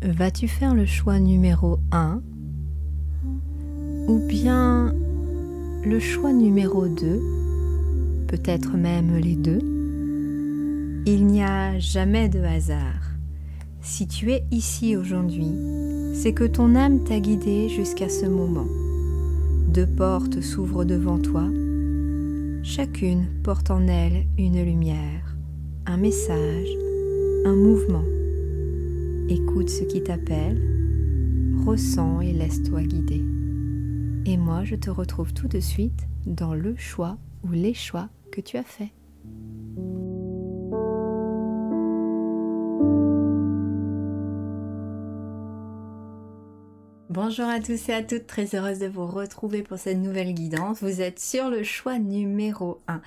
Vas-tu faire le choix numéro 1 ou bien le choix numéro 2, peut-être même les deux? Il n'y a jamais de hasard. Si tu es ici aujourd'hui, c'est que ton âme t'a guidé jusqu'à ce moment. 2 portes s'ouvrent devant toi. Chacune porte en elle une lumière, un message, un mouvement. Écoute ce qui t'appelle, ressens et laisse-toi guider. Et moi, je te retrouve tout de suite dans le choix ou les choix que tu as faits. Bonjour à tous et à toutes, très heureuse de vous retrouver pour cette nouvelle guidance. Vous êtes sur le choix numéro 1.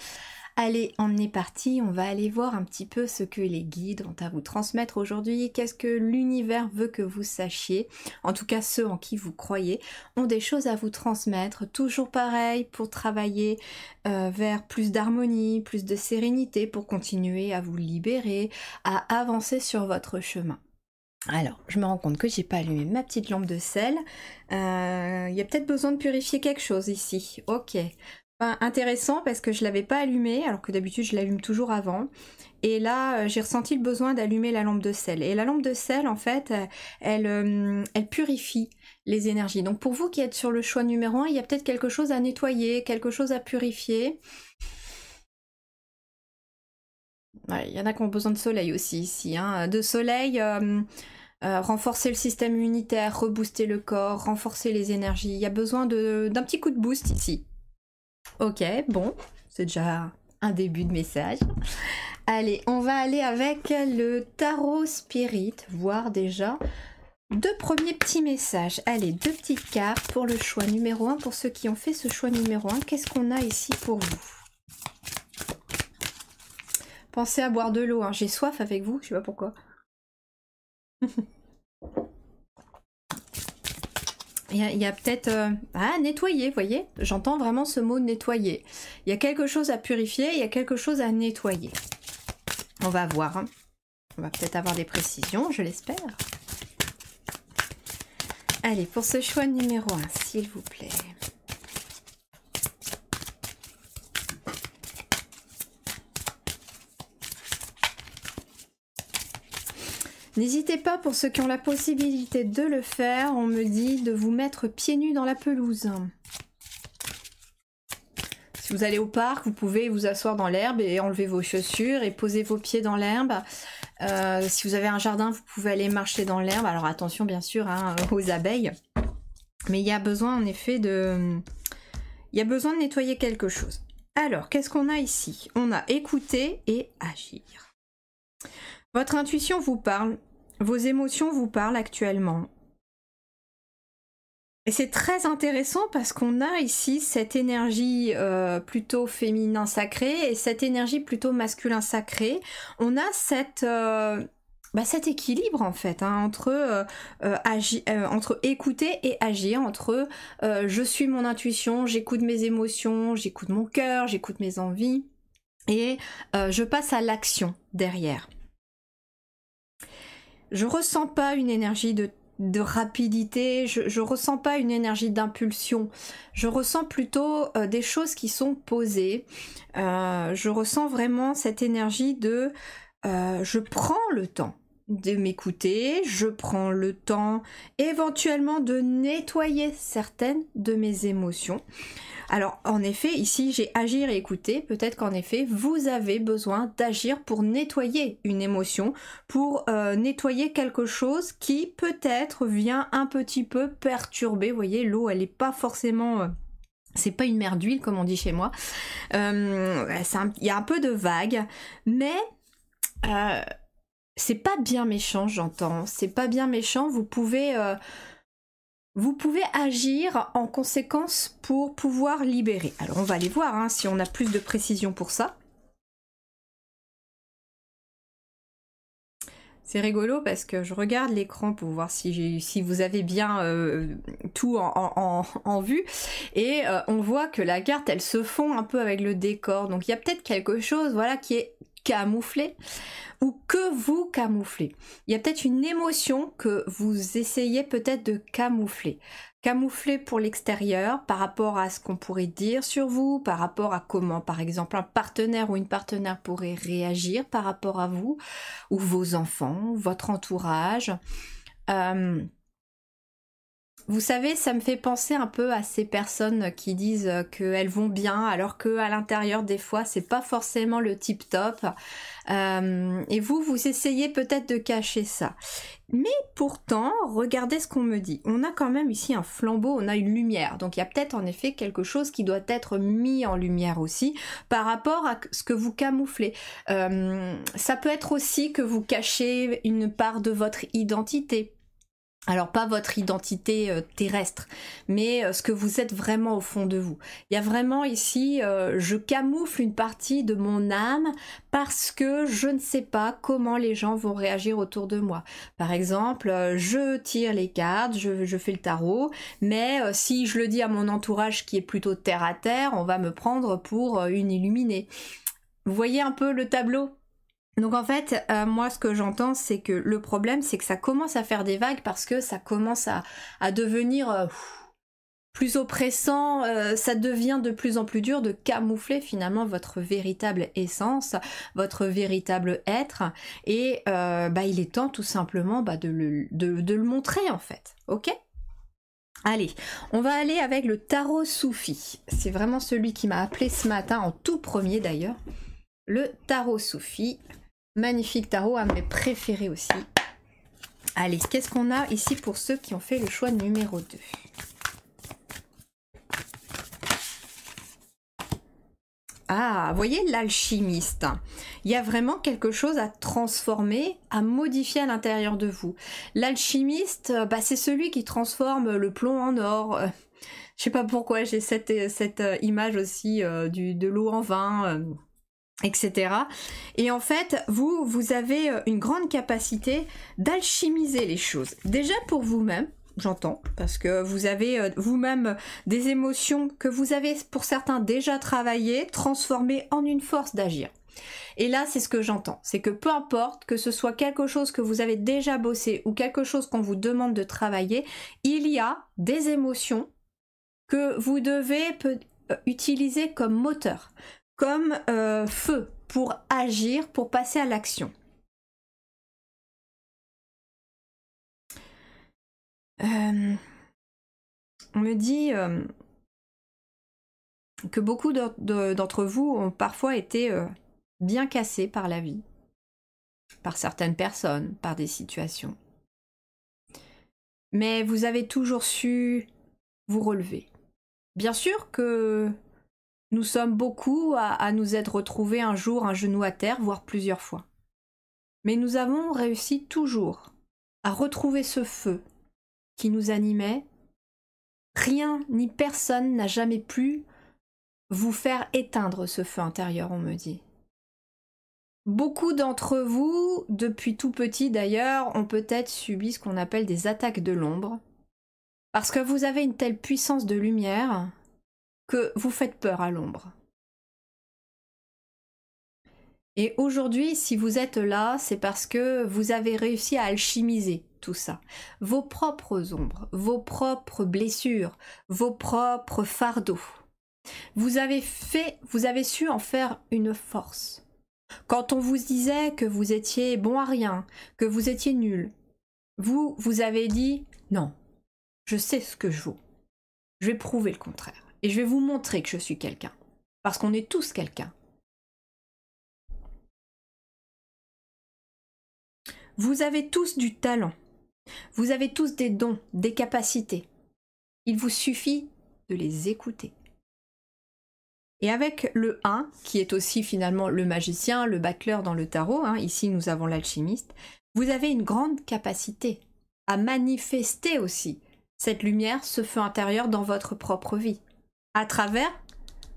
Allez, on est parti, on va aller voir un petit peu ce que les guides ont à vous transmettre aujourd'hui, qu'est-ce que l'univers veut que vous sachiez, en tout cas ceux en qui vous croyez, ont des choses à vous transmettre, toujours pareil, pour travailler vers plus d'harmonie, plus de sérénité, pour continuer à vous libérer, à avancer sur votre chemin. Alors, je me rends compte que j'ai pas allumé ma petite lampe de sel, il y a peut-être besoin de purifier quelque chose ici, ok. Intéressant parce que je l'avais pas allumé alors que d'habitude je l'allume toujours avant et là j'ai ressenti le besoin d'allumer la lampe de sel et la lampe de sel en fait elle purifie les énergies. Donc pour vous qui êtes sur le choix numéro 1, il y a peut-être quelque chose à nettoyer, quelque chose à purifier. Ouais, il y en a qui ont besoin de soleil aussi ici, hein. De soleil, renforcer le système immunitaire, rebooster le corps, renforcer les énergies. Il y a besoin d'un petit coup de boost ici. Ok, bon, c'est déjà un début de message. Allez, on va aller avec le tarot spirit, voir déjà 2 premiers petits messages. Allez, 2 petites cartes pour le choix numéro 1, pour ceux qui ont fait ce choix numéro 1. Qu'est-ce qu'on a ici pour vous? Pensez à boire de l'eau, hein. J'ai soif avec vous, je sais pas pourquoi. Il y a peut-être... nettoyer, vous voyez? J'entends vraiment ce mot nettoyer. Il y a quelque chose à purifier, il y a quelque chose à nettoyer. On va voir. Hein. On va peut-être avoir des précisions, je l'espère. Allez, pour ce choix numéro 1, s'il vous plaît. N'hésitez pas, pour ceux qui ont la possibilité de le faire, on me dit de vous mettre pieds nus dans la pelouse. Si vous allez au parc, vous pouvez vous asseoir dans l'herbe et enlever vos chaussures et poser vos pieds dans l'herbe. Si vous avez un jardin, vous pouvez aller marcher dans l'herbe. Alors attention bien sûr hein, aux abeilles. Mais il y a besoin en effet de... Il y a besoin de nettoyer quelque chose. Alors, qu'est-ce qu'on a ici? On a écouter et agir. Votre intuition vous parle, vos émotions vous parlent actuellement. Et c'est très intéressant parce qu'on a ici cette énergie plutôt féminin sacré et cette énergie plutôt masculin sacré. On a cet équilibre en fait hein, entre écouter et agir, entre je suis mon intuition, j'écoute mes émotions, j'écoute mon cœur, j'écoute mes envies et je passe à l'action derrière. Je ressens pas une énergie de rapidité, je ressens pas une énergie d'impulsion, je ressens plutôt des choses qui sont posées, je ressens vraiment cette énergie de je prends le temps de m'écouter, je prends le temps éventuellement de nettoyer certaines de mes émotions. Alors en effet ici j'ai agir et écouter, peut-être qu'en effet vous avez besoin d'agir pour nettoyer une émotion, pour nettoyer quelque chose qui peut-être vient un petit peu perturber. Vous voyez, l'eau elle n'est pas forcément... c'est pas une mer d'huile comme on dit chez moi, il y a un peu de vague, mais c'est pas bien méchant, j'entends, c'est pas bien méchant, vous pouvez agir en conséquence pour pouvoir libérer. Alors on va aller voir hein, si on a plus de précision pour ça. C'est rigolo parce que je regarde l'écran pour voir si vous avez bien tout en vue et on voit que la carte elle se fond un peu avec le décor, donc il y a peut-être quelque chose voilà qui est camouflez ou que vous camouflez. Il y a peut-être une émotion que vous essayez peut-être de camoufler. Camoufler pour l'extérieur par rapport à ce qu'on pourrait dire sur vous, par rapport à comment par exemple un partenaire ou une partenaire pourrait réagir par rapport à vous, ou vos enfants, votre entourage. Vous savez, ça me fait penser un peu à ces personnes qui disent qu'elles vont bien, alors qu'à l'intérieur, des fois, c'est pas forcément le tip top. Et vous essayez peut-être de cacher ça. Mais pourtant, regardez ce qu'on me dit. On a quand même ici un flambeau, on a une lumière. Donc il y a peut-être en effet quelque chose qui doit être mis en lumière aussi par rapport à ce que vous camouflez. Ça peut être aussi que vous cachez une part de votre identité. Alors pas votre identité terrestre, mais ce que vous êtes vraiment au fond de vous. Il y a vraiment ici, je camoufle une partie de mon âme parce que je ne sais pas comment les gens vont réagir autour de moi. Par exemple, je tire les cartes, je fais le tarot, mais si je le dis à mon entourage qui est plutôt terre à terre, on va me prendre pour une illuminée. Vous voyez un peu le tableau ? Donc en fait, moi ce que j'entends, c'est que le problème, c'est que ça commence à faire des vagues parce que ça commence à devenir plus oppressant, ça devient de plus en plus dur de camoufler finalement votre véritable essence, votre véritable être, et il est temps tout simplement de le montrer en fait, ok ? Allez, on va aller avec le tarot soufi. C'est vraiment celui qui m'a appelé ce matin, en tout premier d'ailleurs. Le tarot soufi. Magnifique tarot, un de mes préférés aussi. Allez, qu'est-ce qu'on a ici pour ceux qui ont fait le choix numéro 2 ? Ah, vous voyez l'alchimiste. Il y a vraiment quelque chose à transformer, à modifier à l'intérieur de vous. L'alchimiste, c'est celui qui transforme le plomb en or. Je sais pas pourquoi j'ai cette image aussi de l'eau en vin. Etc. Et en fait, vous avez une grande capacité d'alchimiser les choses. Déjà pour vous-même, j'entends, parce que vous avez vous-même des émotions que vous avez pour certains déjà travaillées, transformées en une force d'agir. Et là, c'est ce que j'entends, c'est que peu importe que ce soit quelque chose que vous avez déjà bossé ou quelque chose qu'on vous demande de travailler, il y a des émotions que vous devez utiliser comme moteur, comme feu pour agir, pour passer à l'action. On me dit que beaucoup d'entre vous ont parfois été bien cassés par la vie, par certaines personnes, par des situations. Mais vous avez toujours su vous relever. Bien sûr que nous sommes beaucoup à nous être retrouvés un jour un genou à terre, voire plusieurs fois. Mais nous avons réussi toujours à retrouver ce feu qui nous animait. Rien ni personne n'a jamais pu vous faire éteindre ce feu intérieur, on me dit. Beaucoup d'entre vous, depuis tout petit d'ailleurs, ont peut-être subi ce qu'on appelle des attaques de l'ombre, parce que vous avez une telle puissance de lumière que vous faites peur à l'ombre. Et aujourd'hui, si vous êtes là, c'est parce que vous avez réussi à alchimiser tout ça. Vos propres ombres, vos propres blessures, vos propres fardeaux. Vous avez su en faire une force. Quand on vous disait que vous étiez bon à rien, que vous étiez nul, vous avez dit non, je sais ce que je vaux. Je vais prouver le contraire. Et je vais vous montrer que je suis quelqu'un. Parce qu'on est tous quelqu'un. Vous avez tous du talent. Vous avez tous des dons, des capacités. Il vous suffit de les écouter. Et avec le 1, qui est aussi finalement le magicien, le battleur dans le tarot, ici nous avons l'alchimiste, vous avez une grande capacité à manifester aussi cette lumière, ce feu intérieur dans votre propre vie, à travers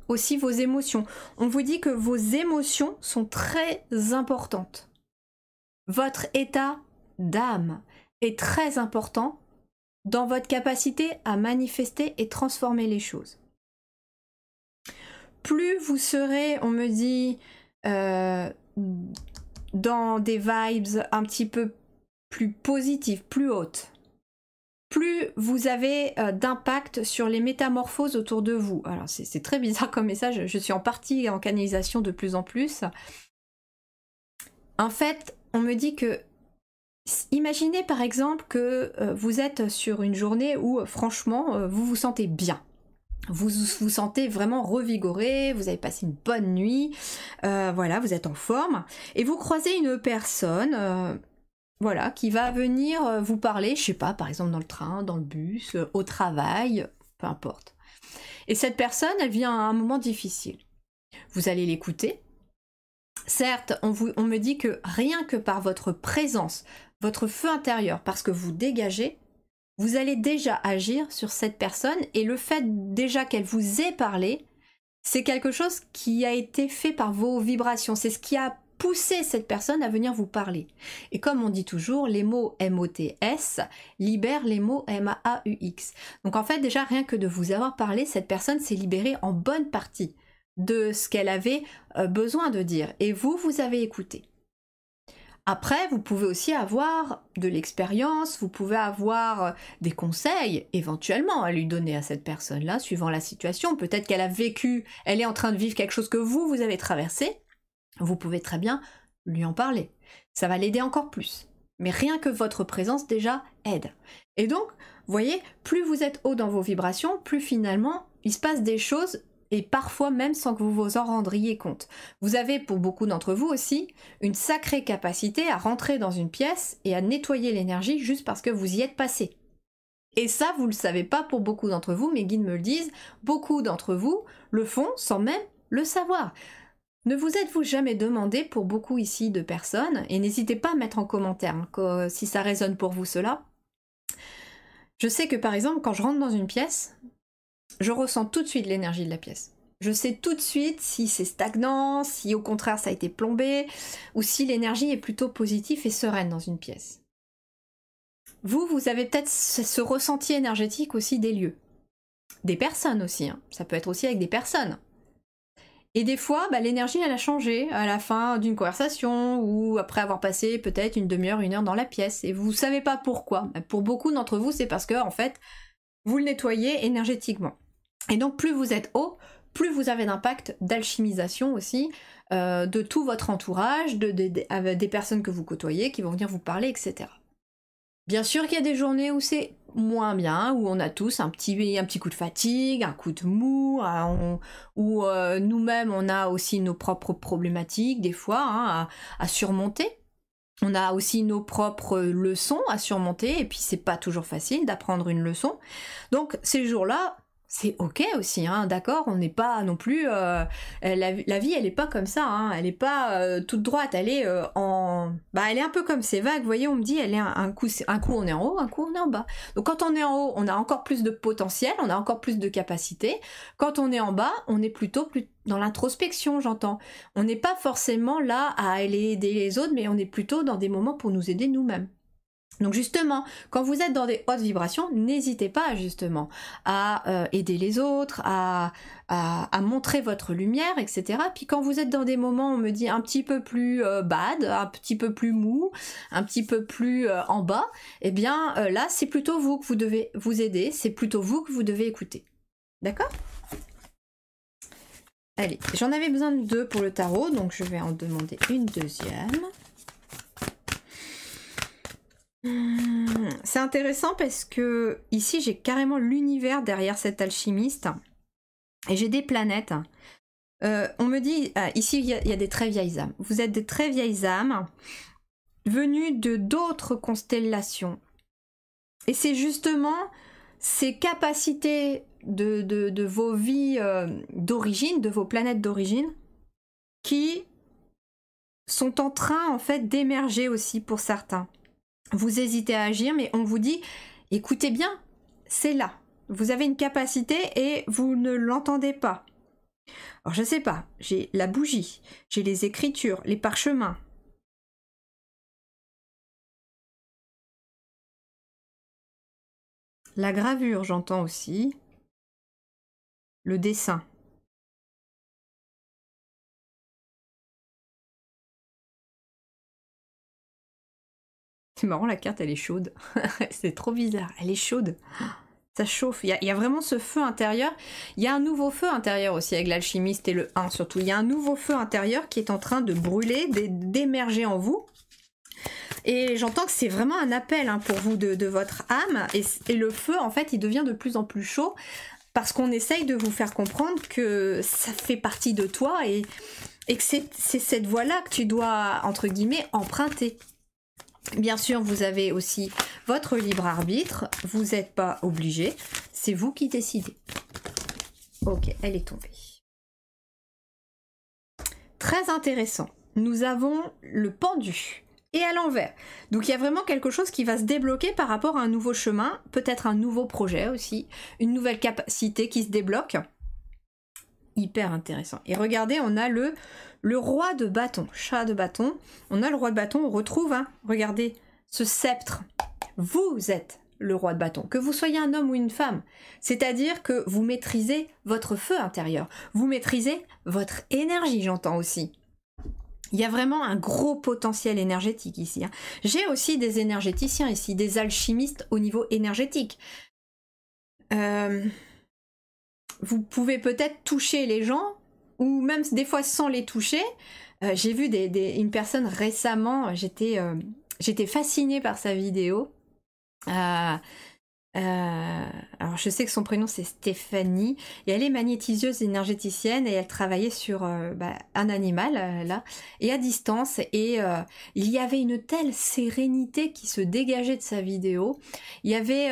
aussi vos émotions. On vous dit que vos émotions sont très importantes. Votre état d'âme est très important dans votre capacité à manifester et transformer les choses. Plus vous serez, on me dit, dans des vibes un petit peu plus positives, plus hautes, plus vous avez d'impact sur les métamorphoses autour de vous. Alors c'est très bizarre comme message, je suis en partie en canalisation de plus en plus. En fait, on me dit que, imaginez par exemple que vous êtes sur une journée où franchement vous vous sentez bien. Vous vous sentez vraiment revigoré, vous avez passé une bonne nuit, voilà, vous êtes en forme, et vous croisez une personne voilà, qui va venir vous parler, je sais pas, par exemple dans le train, dans le bus, au travail, peu importe. Et cette personne, elle vient à un moment difficile. Vous allez l'écouter. Certes, on me dit que rien que par votre présence, votre feu intérieur, parce que vous dégagez, vous allez déjà agir sur cette personne, et le fait déjà qu'elle vous ait parlé, c'est quelque chose qui a été fait par vos vibrations. C'est ce qui a poussé cette personne à venir vous parler. Et comme on dit toujours, les mots M-O-T-S libèrent les mots M-A-U-X. Donc en fait, déjà, rien que de vous avoir parlé, cette personne s'est libérée en bonne partie de ce qu'elle avait besoin de dire. Et vous avez écouté. Après, vous pouvez aussi avoir de l'expérience, vous pouvez avoir des conseils, éventuellement, à lui donner à cette personne-là, suivant la situation. Peut-être qu'elle a vécu, elle est en train de vivre quelque chose que vous avez traversé. Vous pouvez très bien lui en parler. Ça va l'aider encore plus. Mais rien que votre présence, déjà, aide. Et donc, vous voyez, plus vous êtes haut dans vos vibrations, plus finalement, il se passe des choses, et parfois même sans que vous vous en rendriez compte. Vous avez, pour beaucoup d'entre vous aussi, une sacrée capacité à rentrer dans une pièce et à nettoyer l'énergie juste parce que vous y êtes passé. Et ça, vous ne le savez pas pour beaucoup d'entre vous, mes guides me le disent, beaucoup d'entre vous le font sans même le savoir. Ne vous êtes-vous jamais demandé, pour beaucoup ici de personnes, et n'hésitez pas à mettre en commentaire si ça résonne pour vous cela. Je sais que par exemple, quand je rentre dans une pièce, je ressens tout de suite l'énergie de la pièce. Je sais tout de suite si c'est stagnant, si au contraire ça a été plombé, ou si l'énergie est plutôt positive et sereine dans une pièce. Vous avez peut-être ce ressenti énergétique aussi des lieux. Des personnes aussi, hein. Ça peut être aussi avec des personnes. Et des fois, l'énergie elle a changé à la fin d'une conversation ou après avoir passé peut-être une demi-heure, une heure dans la pièce. Et vous ne savez pas pourquoi. Pour beaucoup d'entre vous, c'est parce que en fait, vous le nettoyez énergétiquement. Et donc plus vous êtes haut, plus vous avez d'impact d'alchimisation aussi de tout votre entourage, des personnes que vous côtoyez, qui vont venir vous parler, etc. Bien sûr qu'il y a des journées où c'est moins bien, où on a tous un petit coup de fatigue, un coup de mou, où nous-mêmes on a aussi nos propres problématiques des fois à surmonter. On a aussi nos propres leçons à surmonter, et puis c'est pas toujours facile d'apprendre une leçon. Donc ces jours-là, c'est ok aussi, hein, d'accord, on n'est pas non plus... la vie, elle est pas comme ça, hein, elle est pas toute droite, elle est elle est un peu comme ces vagues, vous voyez, on me dit, elle est un coup on est en haut, un coup on est en bas. Donc quand on est en haut, on a encore plus de potentiel, on a encore plus de capacité. Quand on est en bas, on est plutôt plus dans l'introspection, j'entends. On n'est pas forcément là à aller aider les autres, mais on est plutôt dans des moments pour nous aider nous-mêmes. Donc justement, quand vous êtes dans des hautes vibrations, n'hésitez pas justement à aider les autres, à montrer votre lumière, etc. Puis quand vous êtes dans des moments, on me dit un petit peu plus bad, un petit peu plus mou, un petit peu plus en bas, eh bien là, c'est plutôt vous que vous devez vous aider, c'est plutôt vous que vous devez écouter. D'accord ? Allez, j'en avais besoin de 2 pour le tarot, donc je vais en demander une deuxième. C'est intéressant parce que ici j'ai carrément l'univers derrière cet alchimiste et j'ai des planètes. On me dit, ici il y a des très vieilles âmes. Vous êtes des très vieilles âmes venues de d'autres constellations. Et c'est justement ces capacités de vos vies d'origine, de vos planètes d'origine, qui sont en train en fait d'émerger aussi pour certains. Vous hésitez à agir, mais on vous dit, écoutez bien, c'est là. Vous avez une capacité et vous ne l'entendez pas. Alors je sais pas, j'ai la bougie, j'ai les écritures, les parchemins. La gravure, j'entends aussi. Le dessin. C'est marrant, la carte, elle est chaude. C'est trop bizarre, elle est chaude. Ça chauffe, il y a vraiment ce feu intérieur. Il y a un nouveau feu intérieur aussi avec l'alchimiste et le 1 surtout. Il y a un nouveau feu intérieur qui est en train de brûler, d'émerger en vous. Et j'entends que c'est vraiment un appel pour vous de votre âme. Et le feu, en fait, il devient de plus en plus chaud parce qu'on essaye de vous faire comprendre que ça fait partie de toi et que c'est cette voie-là que tu dois, entre guillemets, emprunter. Bien sûr, vous avez aussi votre libre arbitre, vous n'êtes pas obligé, c'est vous qui décidez. Ok, elle est tombée. Très intéressant. Nous avons le pendu et à l'envers. Donc il y a vraiment quelque chose qui va se débloquer par rapport à un nouveau chemin, peut-être un nouveau projet aussi, une nouvelle capacité qui se débloque. Hyper intéressant. Et regardez, on a le roi de bâton, chat de bâton. On a le roi de bâton, on retrouve, regardez, ce sceptre. Vous êtes le roi de bâton, que vous soyez un homme ou une femme. C'est-à-dire que vous maîtrisez votre feu intérieur. Vous maîtrisez votre énergie, j'entends aussi. Il y a vraiment un gros potentiel énergétique ici. J'ai aussi des énergéticiens ici, des alchimistes au niveau énergétique. Vous pouvez peut-être toucher les gens, ou même des fois sans les toucher. J'ai vu une personne récemment, j'étais fascinée par sa vidéo. Alors je sais que son prénom c'est Stéphanie et elle est magnétiseuse énergéticienne et elle travaillait sur un animal là et à distance et il y avait une telle sérénité qui se dégageait de sa vidéo. Il y avait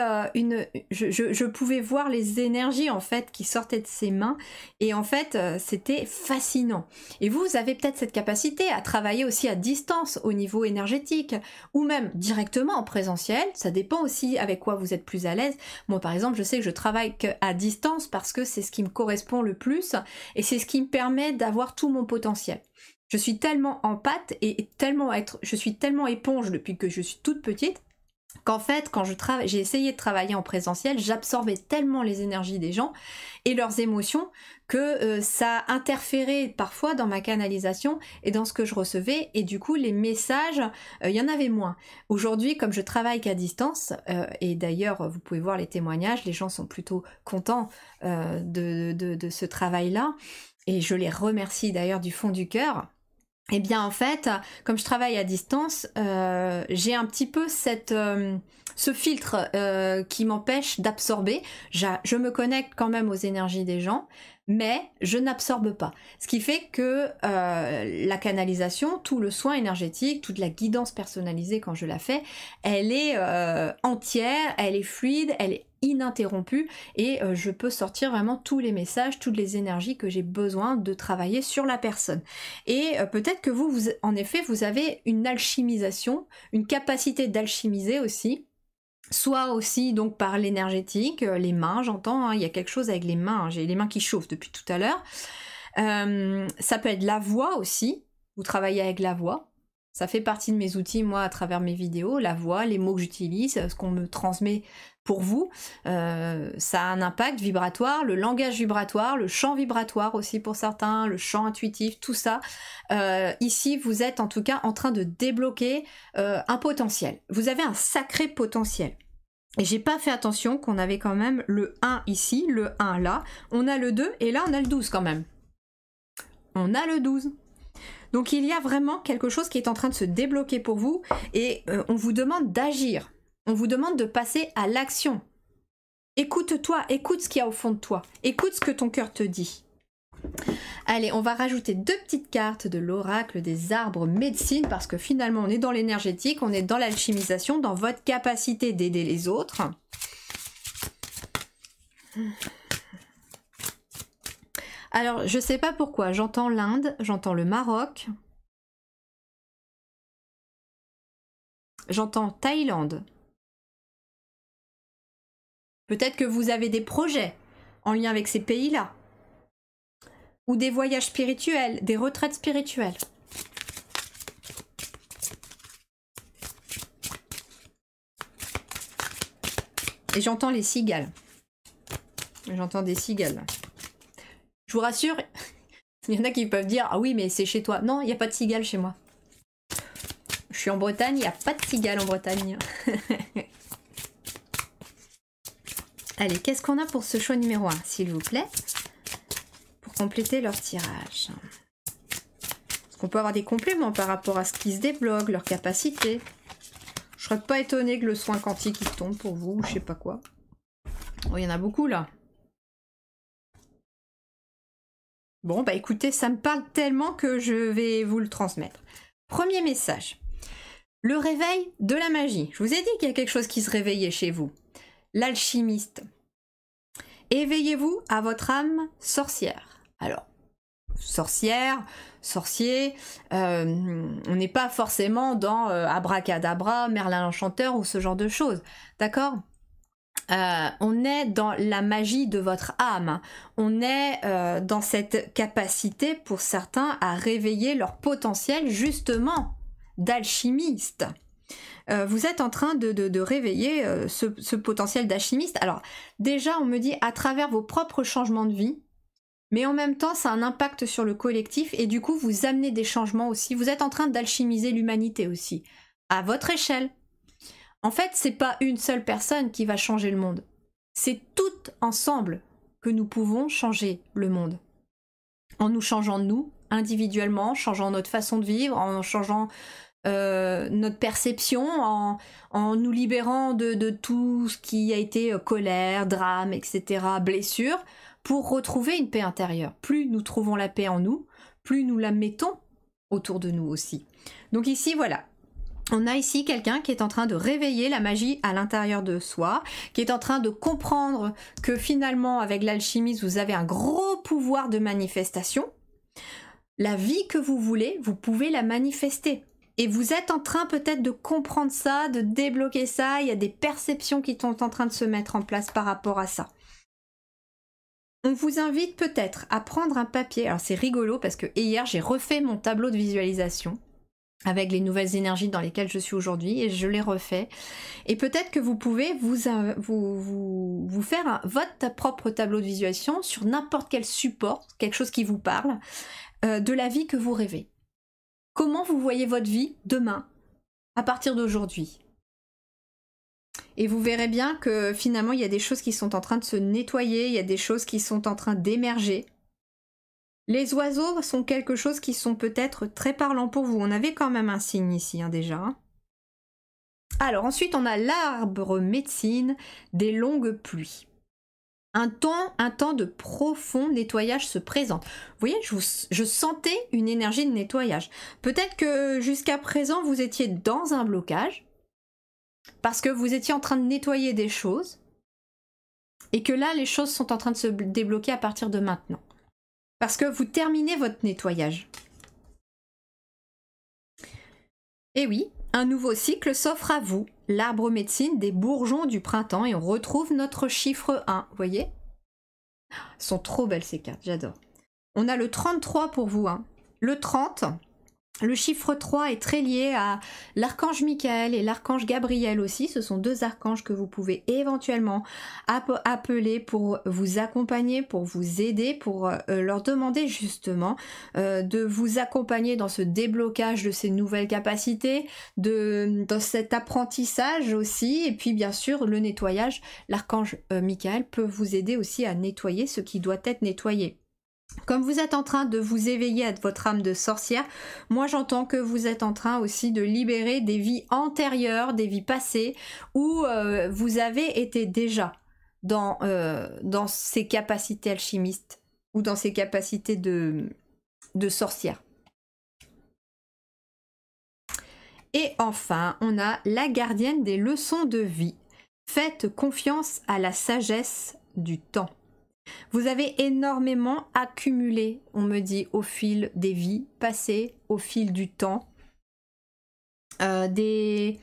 je pouvais voir les énergies en fait qui sortaient de ses mains et en fait c'était fascinant. Et vous avez peut-être cette capacité à travailler aussi à distance au niveau énergétique ou même directement en présentiel, ça dépend aussi avec quoi vous êtes plus à l'aise. Moi par exemple je sais que je travaille à distance parce que c'est ce qui me correspond le plus et c'est ce qui me permet d'avoir tout mon potentiel. Je suis tellement en pâte et je suis tellement éponge depuis que je suis toute petite qu'en fait quand j'ai essayé de travailler en présentiel, j'absorbais tellement les énergies des gens et leurs émotions que ça interférait parfois dans ma canalisation et dans ce que je recevais et du coup les messages, il y en avait moins. Aujourd'hui comme je travaille qu'à distance et d'ailleurs vous pouvez voir les témoignages, les gens sont plutôt contents de ce travail-là et je les remercie d'ailleurs du fond du cœur. Eh bien en fait, comme je travaille à distance, j'ai un petit peu ce filtre qui m'empêche d'absorber. Je me connecte quand même aux énergies des gens, mais je n'absorbe pas. Ce qui fait que la canalisation, tout le soin énergétique, toute la guidance personnalisée quand je la fais, elle est entière, elle est fluide, elle est ininterrompue et je peux sortir vraiment tous les messages, toutes les énergies que j'ai besoin de travailler sur la personne. Et peut-être que vous, en effet, vous avez une alchimisation, une capacité d'alchimiser aussi, soit aussi donc par l'énergétique, les mains j'entends, il y a quelque chose avec les mains, j'ai les mains qui chauffent depuis tout à l'heure. Ça peut être la voix aussi, vous travaillez avec la voix. Ça fait partie de mes outils, moi, à travers mes vidéos, la voix, les mots que j'utilise, ce qu'on me transmet pour vous. Ça a un impact vibratoire, le langage vibratoire, le chant vibratoire aussi pour certains, le chant intuitif, tout ça. Ici, vous êtes en tout cas en train de débloquer un potentiel. Vous avez un sacré potentiel. Et j'ai pas fait attention qu'on avait quand même le 1 ici, le 1 là, on a le 2 et là on a le 12 quand même. On a le 12. Donc il y a vraiment quelque chose qui est en train de se débloquer pour vous et on vous demande d'agir. On vous demande de passer à l'action. Écoute-toi, écoute ce qu'il y a au fond de toi. Écoute ce que ton cœur te dit. Allez, on va rajouter 2 petites cartes de l'oracle des arbres médecine parce que finalement on est dans l'énergétique, on est dans l'alchimisation, dans votre capacité d'aider les autres. Alors, je sais pas pourquoi, j'entends l'Inde, j'entends le Maroc, j'entends Thaïlande. Peut-être que vous avez des projets en lien avec ces pays-là. Ou des voyages spirituels, des retraites spirituelles. Et j'entends les cigales. J'entends des cigales. Je vous rassure, il y en a qui peuvent dire « Ah oui, mais c'est chez toi. » Non, il n'y a pas de cigales chez moi. Je suis en Bretagne, il n'y a pas de cigale en Bretagne. Allez, qu'est-ce qu'on a pour ce choix numéro 1, s'il vous plaît? Pour compléter leur tirage. Parce qu'on peut avoir des compléments par rapport à ce qui se débloque, leur capacité. Je serais pas étonnée que le soin quantique il tombe pour vous, je sais pas quoi. Oh, il y en a beaucoup là. Bon, bah écoutez, ça me parle tellement que je vais vous le transmettre. Premier message. Le réveil de la magie. Je vous ai dit qu'il y a quelque chose qui se réveillait chez vous. L'alchimiste. Éveillez-vous à votre âme sorcière. Alors, sorcière, sorcier, on n'est pas forcément dans Abracadabra, Merlin l'Enchanteur ou ce genre de choses. D'accord ? On est dans la magie de votre âme. On est dans cette capacité pour certains à réveiller leur potentiel justement d'alchimiste. Vous êtes en train de réveiller ce potentiel d'alchimiste. Alors déjà on me dit à travers vos propres changements de vie, mais en même temps ça a un impact sur le collectif et du coup vous amenez des changements aussi. Vous êtes en train d'alchimiser l'humanité aussi, à votre échelle. En fait, c'est pas une seule personne qui va changer le monde. C'est toutes ensemble que nous pouvons changer le monde. En nous changeant nous, individuellement, en changeant notre façon de vivre, en changeant notre perception, en nous libérant de tout ce qui a été colère, drame, etc., blessure, pour retrouver une paix intérieure. Plus nous trouvons la paix en nous, plus nous la mettons autour de nous aussi. Donc ici, voilà. On a ici quelqu'un qui est en train de réveiller la magie à l'intérieur de soi, qui est en train de comprendre que finalement, avec l'alchimie, vous avez un gros pouvoir de manifestation. La vie que vous voulez, vous pouvez la manifester. Et vous êtes en train peut-être de comprendre ça, de débloquer ça. Il y a des perceptions qui sont en train de se mettre en place par rapport à ça. On vous invite peut-être à prendre un papier. Alors c'est rigolo parce que hier, j'ai refait mon tableau de visualisation avec les nouvelles énergies dans lesquelles je suis aujourd'hui, et je l'ai refait. Et peut-être que vous pouvez vous faire votre propre tableau de visualisation sur n'importe quel support, quelque chose qui vous parle, de la vie que vous rêvez. Comment vous voyez votre vie demain, à partir d'aujourd'hui? Et vous verrez bien que finalement, il y a des choses qui sont en train de se nettoyer, il y a des choses qui sont en train d'émerger. Les oiseaux sont quelque chose qui sont peut-être très parlants pour vous. On avait quand même un signe ici, hein, déjà. Alors ensuite, on a l'arbre médecine des longues pluies. Un temps de profond nettoyage se présente. Vous voyez, je sentais une énergie de nettoyage. Peut-être que jusqu'à présent, vous étiez dans un blocage, parce que vous étiez en train de nettoyer des choses, et que là, les choses sont en train de se débloquer à partir de maintenant. Parce que vous terminez votre nettoyage. Et oui, un nouveau cycle s'offre à vous. L'arbre médecine des bourgeons du printemps. Et on retrouve notre chiffre 1. Vous voyez? Elles sont trop belles ces cartes, j'adore. On a le 33 pour vous. Hein. Le 30, le chiffre 3 est très lié à l'archange Michael et l'archange Gabriel aussi. Ce sont deux archanges que vous pouvez éventuellement appeler pour vous accompagner, pour vous aider, pour leur demander justement de vous accompagner dans ce déblocage de ces nouvelles capacités, dans cet apprentissage aussi. Et puis bien sûr le nettoyage. L'archange Michael peut vous aider aussi à nettoyer ce qui doit être nettoyé. Comme vous êtes en train de vous éveiller à votre âme de sorcière, moi j'entends que vous êtes en train aussi de libérer des vies antérieures, des vies passées, où vous avez été déjà dans ces capacités alchimistes, ou dans ces capacités de sorcière. Et enfin, on a la gardienne des leçons de vie. Faites confiance à la sagesse du temps. Vous avez énormément accumulé, on me dit, au fil des vies passées, au fil du temps, des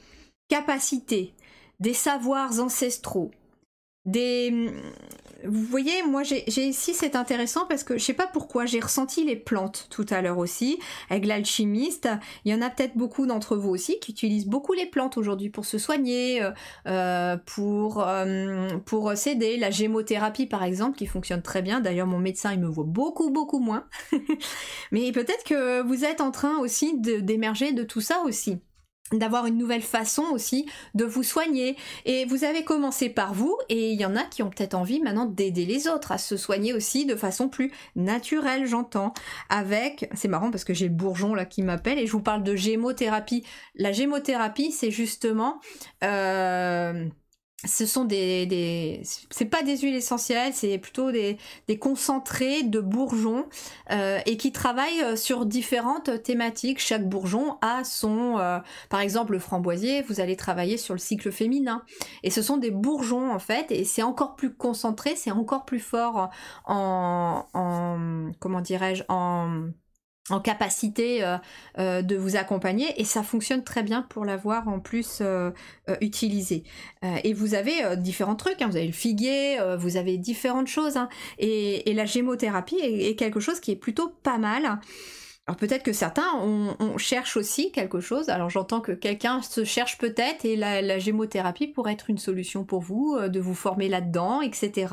capacités, des savoirs ancestraux, Vous voyez, moi j'ai ici, c'est intéressant parce que je sais pas pourquoi, j'ai ressenti les plantes tout à l'heure aussi, avec l'alchimiste. Il y en a peut-être beaucoup d'entre vous aussi qui utilisent beaucoup les plantes aujourd'hui pour se soigner, pour s'aider. La gémothérapie par exemple, qui fonctionne très bien. D'ailleurs mon médecin il me voit beaucoup moins. Mais peut-être que vous êtes en train aussi d'émerger de tout ça aussi. d'avoir une nouvelle façon aussi de vous soigner. Et vous avez commencé par vous, et il y en a qui ont peut-être envie maintenant d'aider les autres à se soigner aussi de façon plus naturelle, j'entends. Avec, c'est marrant parce que j'ai le bourgeon là qui m'appelle et je vous parle de gémothérapie. La gémothérapie, c'est justement... ce sont c'est pas des huiles essentielles, c'est plutôt des concentrés de bourgeons et qui travaillent sur différentes thématiques. Chaque bourgeon a son, par exemple le framboisier, vous allez travailler sur le cycle féminin. Et ce sont des bourgeons en fait, et c'est encore plus concentré, c'est encore plus fort comment dirais-je, en capacité de vous accompagner, et ça fonctionne très bien pour l'avoir en plus utilisé. Et vous avez différents trucs, hein. Vous avez le figuier, vous avez différentes choses, hein. Et la gémothérapie est quelque chose qui est plutôt pas mal. Alors peut-être que certains on cherche aussi quelque chose, alors j'entends que quelqu'un se cherche peut-être, et la gémothérapie pourrait être une solution pour vous, de vous former là-dedans, etc.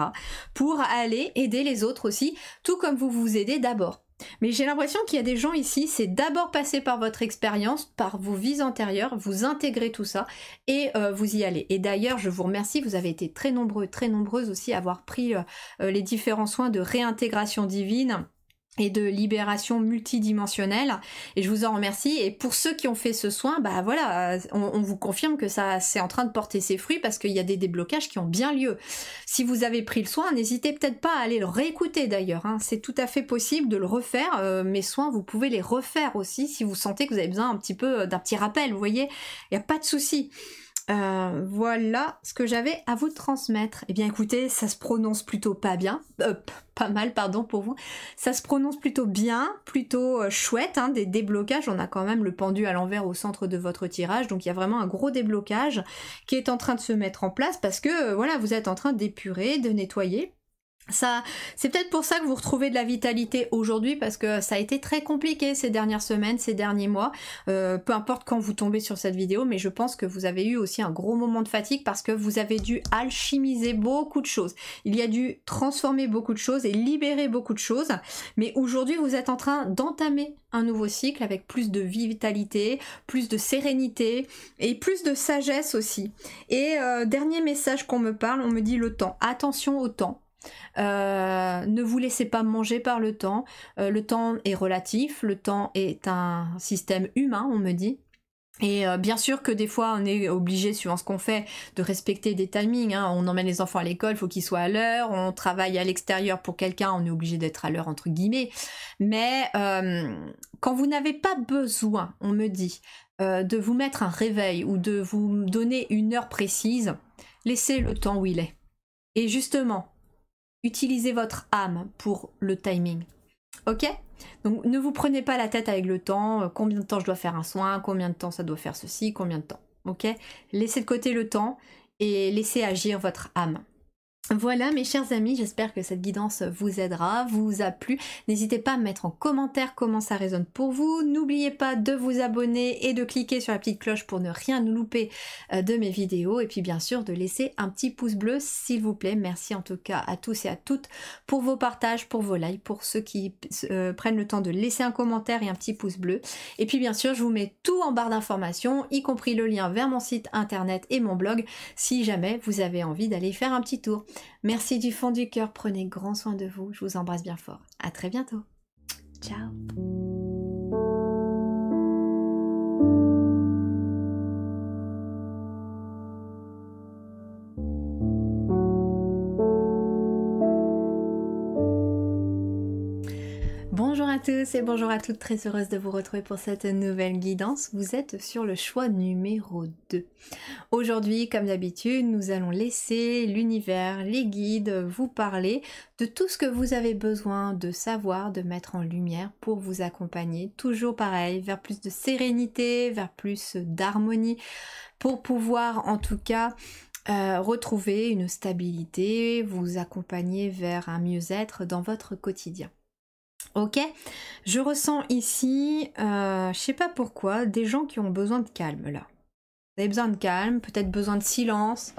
Pour aller aider les autres aussi, tout comme vous vous aidez d'abord. Mais j'ai l'impression qu'il y a des gens ici, c'est d'abord passer par votre expérience, par vos vies antérieures, vous intégrez tout ça et vous y allez. Et d'ailleurs, je vous remercie, vous avez été très nombreux, très nombreuses aussi à avoir pris les différents soins de réintégration divine et de libération multidimensionnelle, et je vous en remercie. Et pour ceux qui ont fait ce soin, bah voilà, on vous confirme que ça c'est en train de porter ses fruits, parce qu'il y a des déblocages qui ont bien lieu. Si vous avez pris le soin, n'hésitez peut-être pas à aller le réécouter d'ailleurs, hein. C'est tout à fait possible de le refaire, mes soins vous pouvez les refaire aussi si vous sentez que vous avez besoin un petit peu d'un petit rappel, vous voyez, il n'y a pas de souci. Voilà ce que j'avais à vous transmettre. Eh bien écoutez, ça se prononce plutôt pas bien, pas mal pardon pour vous, ça se prononce plutôt bien, plutôt chouette, hein, des déblocages. On a quand même le pendu à l'envers au centre de votre tirage, donc il y a vraiment un gros déblocage qui est en train de se mettre en place, parce que voilà, vous êtes en train d'épurer, de nettoyer. Ça, c'est peut-être pour ça que vous retrouvez de la vitalité aujourd'hui, parce que ça a été très compliqué ces dernières semaines, ces derniers mois, peu importe quand vous tombez sur cette vidéo, mais je pense que vous avez eu aussi un gros moment de fatigue, parce que vous avez dû alchimiser beaucoup de choses, il y a dû transformer beaucoup de choses et libérer beaucoup de choses, mais aujourd'hui vous êtes en train d'entamer un nouveau cycle avec plus de vitalité, plus de sérénité et plus de sagesse aussi. Et dernier message qu'on me parle, on me dit le temps, attention au temps. Ne vous laissez pas manger par le temps est relatif, le temps est un système humain, on me dit. Et bien sûr que des fois on est obligé, suivant ce qu'on fait, de respecter des timings, hein. On emmène les enfants à l'école, il faut qu'ils soient à l'heure, on travaille à l'extérieur pour quelqu'un, on est obligé d'être à l'heure entre guillemets, mais quand vous n'avez pas besoin, on me dit, de vous mettre un réveil ou de vous donner une heure précise, laissez le temps où il est. Et justement, utilisez votre âme pour le timing. Ok? Donc ne vous prenez pas la tête avec le temps, combien de temps je dois faire un soin, combien de temps ça doit faire ceci, combien de temps. Ok? Laissez de côté le temps et laissez agir votre âme. Voilà mes chers amis, j'espère que cette guidance vous aidera, vous a plu. N'hésitez pas à me mettre en commentaire comment ça résonne pour vous. N'oubliez pas de vous abonner et de cliquer sur la petite cloche pour ne rien louper de mes vidéos. Et puis bien sûr de laisser un petit pouce bleu s'il vous plaît. Merci en tout cas à tous et à toutes pour vos partages, pour vos likes, pour ceux qui prennent le temps de laisser un commentaire et un petit pouce bleu. Et puis bien sûr je vous mets tout en barre d'informations, y compris le lien vers mon site internet et mon blog si jamais vous avez envie d'aller faire un petit tour. Merci du fond du cœur, prenez grand soin de vous, je vous embrasse bien fort. À très bientôt. Ciao. Bonjour à tous et bonjour à toutes, très heureuse de vous retrouver pour cette nouvelle guidance. Vous êtes sur le choix numéro 2. Aujourd'hui, comme d'habitude, nous allons laisser l'univers, les guides vous parler de tout ce que vous avez besoin de savoir, de mettre en lumière pour vous accompagner. Toujours pareil, vers plus de sérénité, vers plus d'harmonie, pour pouvoir en tout cas retrouver une stabilité, vous accompagner vers un mieux-être dans votre quotidien. Ok, je ressens ici, je sais pas pourquoi, des gens qui ont besoin de calme là. Vous avez besoin de calme, peut-être besoin de silence,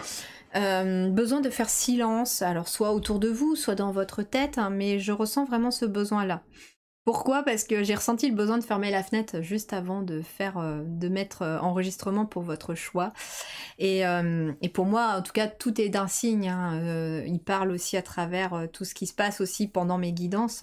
besoin de faire silence, alors soit autour de vous, soit dans votre tête, hein, mais je ressens vraiment ce besoin-là. Pourquoi? Parce que j'ai ressenti le besoin de fermer la fenêtre juste avant de faire, de mettre enregistrement pour votre choix. Et pour moi, en tout cas, tout est d'un signe, hein. Il parle aussi à travers tout ce qui se passe aussi pendant mes guidances.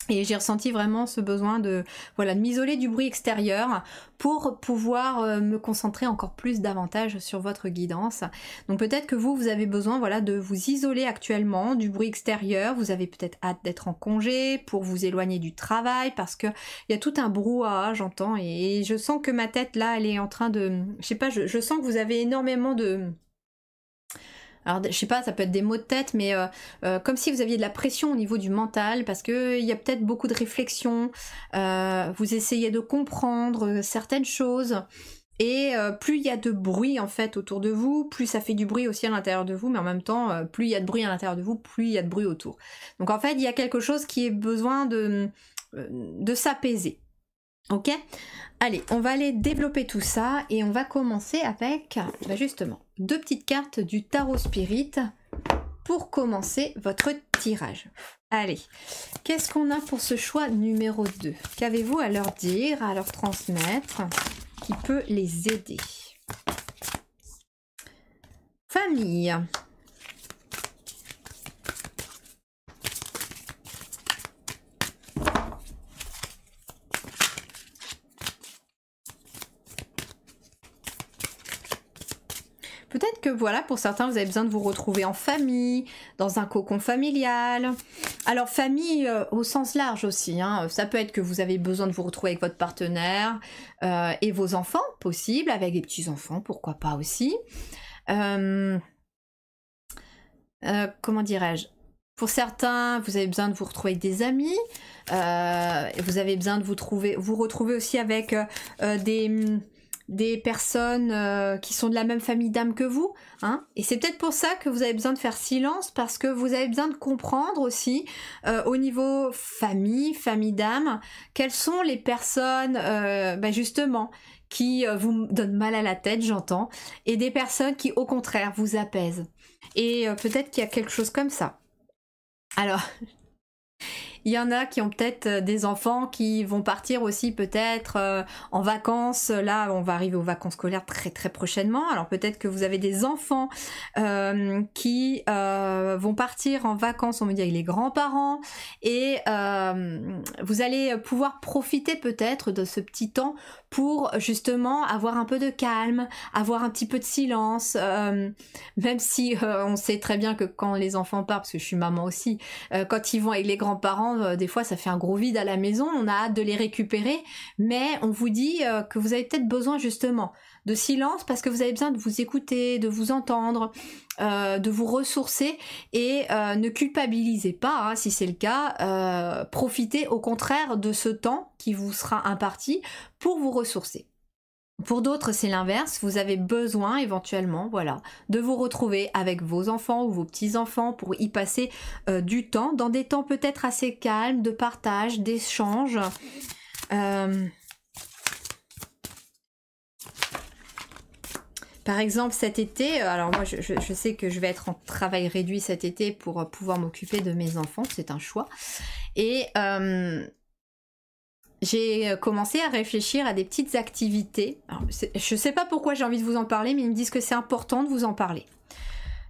Et j'ai ressenti vraiment ce besoin de, voilà, de m'isoler du bruit extérieur pour pouvoir me concentrer encore plus davantage sur votre guidance. Donc peut-être que vous avez besoin, voilà, de vous isoler actuellement du bruit extérieur. Vous avez peut-être hâte d'être en congé pour vous éloigner du travail parce que il y a tout un brouhaha, j'entends, et je sens que ma tête là, elle est en train de, je sais pas, je sens que vous avez énormément de... Alors, je sais pas, ça peut être des maux de tête, mais comme si vous aviez de la pression au niveau du mental, parce que il y a peut-être beaucoup de réflexion, vous essayez de comprendre certaines choses, et plus il y a de bruit en fait autour de vous, plus ça fait du bruit aussi à l'intérieur de vous, mais en même temps, plus il y a de bruit à l'intérieur de vous, plus il y a de bruit autour. Donc en fait, il y a quelque chose qui a besoin de s'apaiser. Ok? Allez, on va aller développer tout ça et on va commencer avec, justement, 2 petites cartes du Tarot Spirit pour commencer votre tirage. Allez, qu'est-ce qu'on a pour ce choix numéro 2? Qu'avez-vous à leur dire, à leur transmettre, qui peut les aider? Famille. Peut-être que voilà, pour certains, vous avez besoin de vous retrouver en famille, dans un cocon familial. Alors famille au sens large aussi, hein. Ça peut être que vous avez besoin de vous retrouver avec votre partenaire et vos enfants, possible, avec des petits-enfants, pourquoi pas aussi. Comment dirais-je? Pour certains, vous avez besoin de vous retrouver avec des amis, vous avez besoin de vous retrouver aussi avec des personnes qui sont de la même famille d'âme que vous, hein. Et c'est peut-être pour ça que vous avez besoin de faire silence, parce que vous avez besoin de comprendre aussi au niveau famille d'âme, quelles sont les personnes justement qui vous donnent mal à la tête, j'entends, et des personnes qui au contraire vous apaisent. Et peut-être qu'il y a quelque chose comme ça. Alors, il y en a qui ont peut-être des enfants qui vont partir aussi peut-être en vacances. Là, on va arriver aux vacances scolaires très très prochainement. Alors peut-être que vous avez des enfants qui vont partir en vacances, on me dit, avec les grands-parents. Et vous allez pouvoir profiter peut-être de ce petit temps pour justement avoir un peu de calme, avoir un petit peu de silence. Même si on sait très bien que quand les enfants partent, parce que je suis maman aussi, quand ils vont avec les grands-parents, des fois ça fait un gros vide à la maison, on a hâte de les récupérer, mais on vous dit que vous avez peut-être besoin justement de silence parce que vous avez besoin de vous écouter, de vous entendre, de vous ressourcer, et ne culpabilisez pas, hein, si c'est le cas, profitez au contraire de ce temps qui vous sera imparti pour vous ressourcer. Pour d'autres, c'est l'inverse, vous avez besoin éventuellement, voilà, de vous retrouver avec vos enfants ou vos petits-enfants pour y passer du temps, dans des temps peut-être assez calmes, de partage, d'échange. Par exemple, cet été, alors moi je sais que je vais être en travail réduit cet été pour pouvoir m'occuper de mes enfants, c'est un choix. Et j'ai commencé à réfléchir à des petites activités. Alors, je sais pas pourquoi j'ai envie de vous en parler, mais ils me disent que c'est important de vous en parler.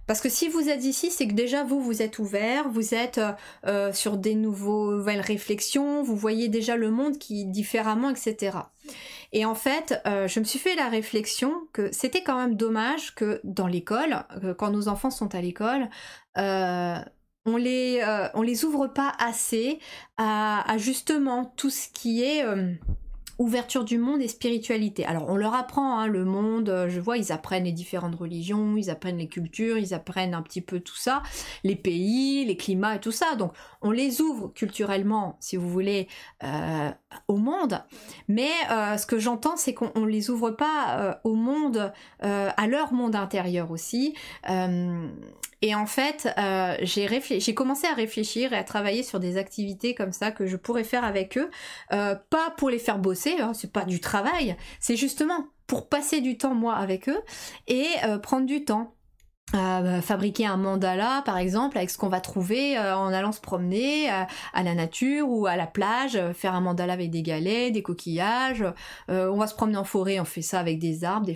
Parce que si vous êtes ici, c'est que déjà vous êtes ouvert, vous êtes sur des nouvelles réflexions, vous voyez déjà le monde différemment, etc. Et en fait, je me suis fait la réflexion que c'était quand même dommage que dans l'école, quand nos enfants sont à l'école, on les ouvre pas assez à justement tout ce qui est ouverture du monde et spiritualité. Alors on leur apprend le monde, je vois, ils apprennent les différentes religions, ils apprennent les cultures, ils apprennent un petit peu tout ça, les pays, les climats et tout ça. Donc on les ouvre culturellement, si vous voulez, au monde. Mais ce que j'entends, c'est qu'on les ouvre pas au monde, à leur monde intérieur aussi. Et en fait, j'ai commencé à réfléchir et à travailler sur des activités comme ça que je pourrais faire avec eux, pas pour les faire bosser, hein, c'est pas du travail, c'est justement pour passer du temps moi avec eux et prendre du temps. fabriquer un mandala par exemple avec ce qu'on va trouver en allant se promener à la nature ou à la plage, faire un mandala avec des galets, des coquillages, on va se promener en forêt, on fait ça avec des arbres,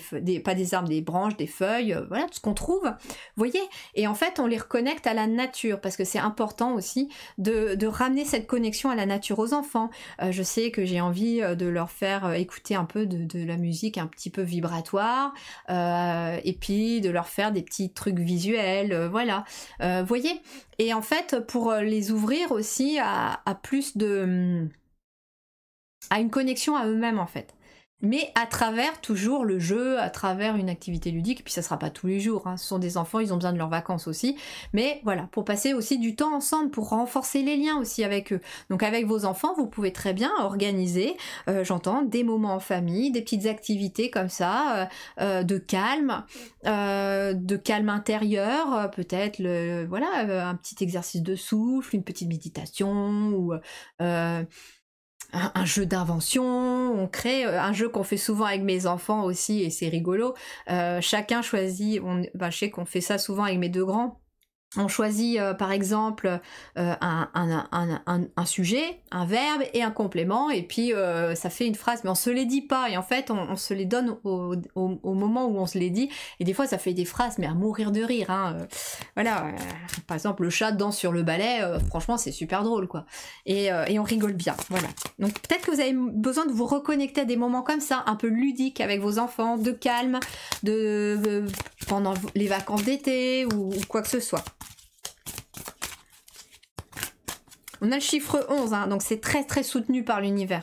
pas des arbres, des branches, des feuilles, voilà tout ce qu'on trouve, vous voyez, et en fait on les reconnecte à la nature parce que c'est important aussi de ramener cette connexion à la nature aux enfants. Je sais que j'ai envie de leur faire écouter un peu de la musique un petit peu vibratoire, et puis de leur faire des petits trucs visuels, voilà, voyez, et en fait pour les ouvrir aussi à plus de à une connexion à eux-mêmes en fait, mais à travers toujours le jeu, à travers une activité ludique, et puis ça sera pas tous les jours, hein. Ce sont des enfants, ils ont besoin de leurs vacances aussi, mais voilà, pour passer aussi du temps ensemble, pour renforcer les liens aussi avec eux. Donc avec vos enfants, vous pouvez très bien organiser, j'entends, des moments en famille, des petites activités comme ça, de calme intérieur, peut-être voilà, un petit exercice de souffle, une petite méditation, ou un jeu d'invention, on crée un jeu qu'on fait souvent avec mes enfants aussi et c'est rigolo. Chacun choisit, je sais qu'on fait ça souvent avec mes deux grands. On choisit par exemple un sujet, un verbe et un complément, et puis ça fait une phrase, mais on se les dit pas, et en fait on se les donne au moment où on se les dit, et des fois ça fait des phrases mais à mourir de rire, hein. Voilà, par exemple le chat danse sur le balai, franchement c'est super drôle quoi, et on rigole bien, voilà. Donc peut-être que vous avez besoin de vous reconnecter à des moments comme ça, un peu ludiques avec vos enfants, de calme, pendant les vacances d'été ou quoi que ce soit. On a le chiffre 11, hein, donc c'est très très soutenu par l'univers.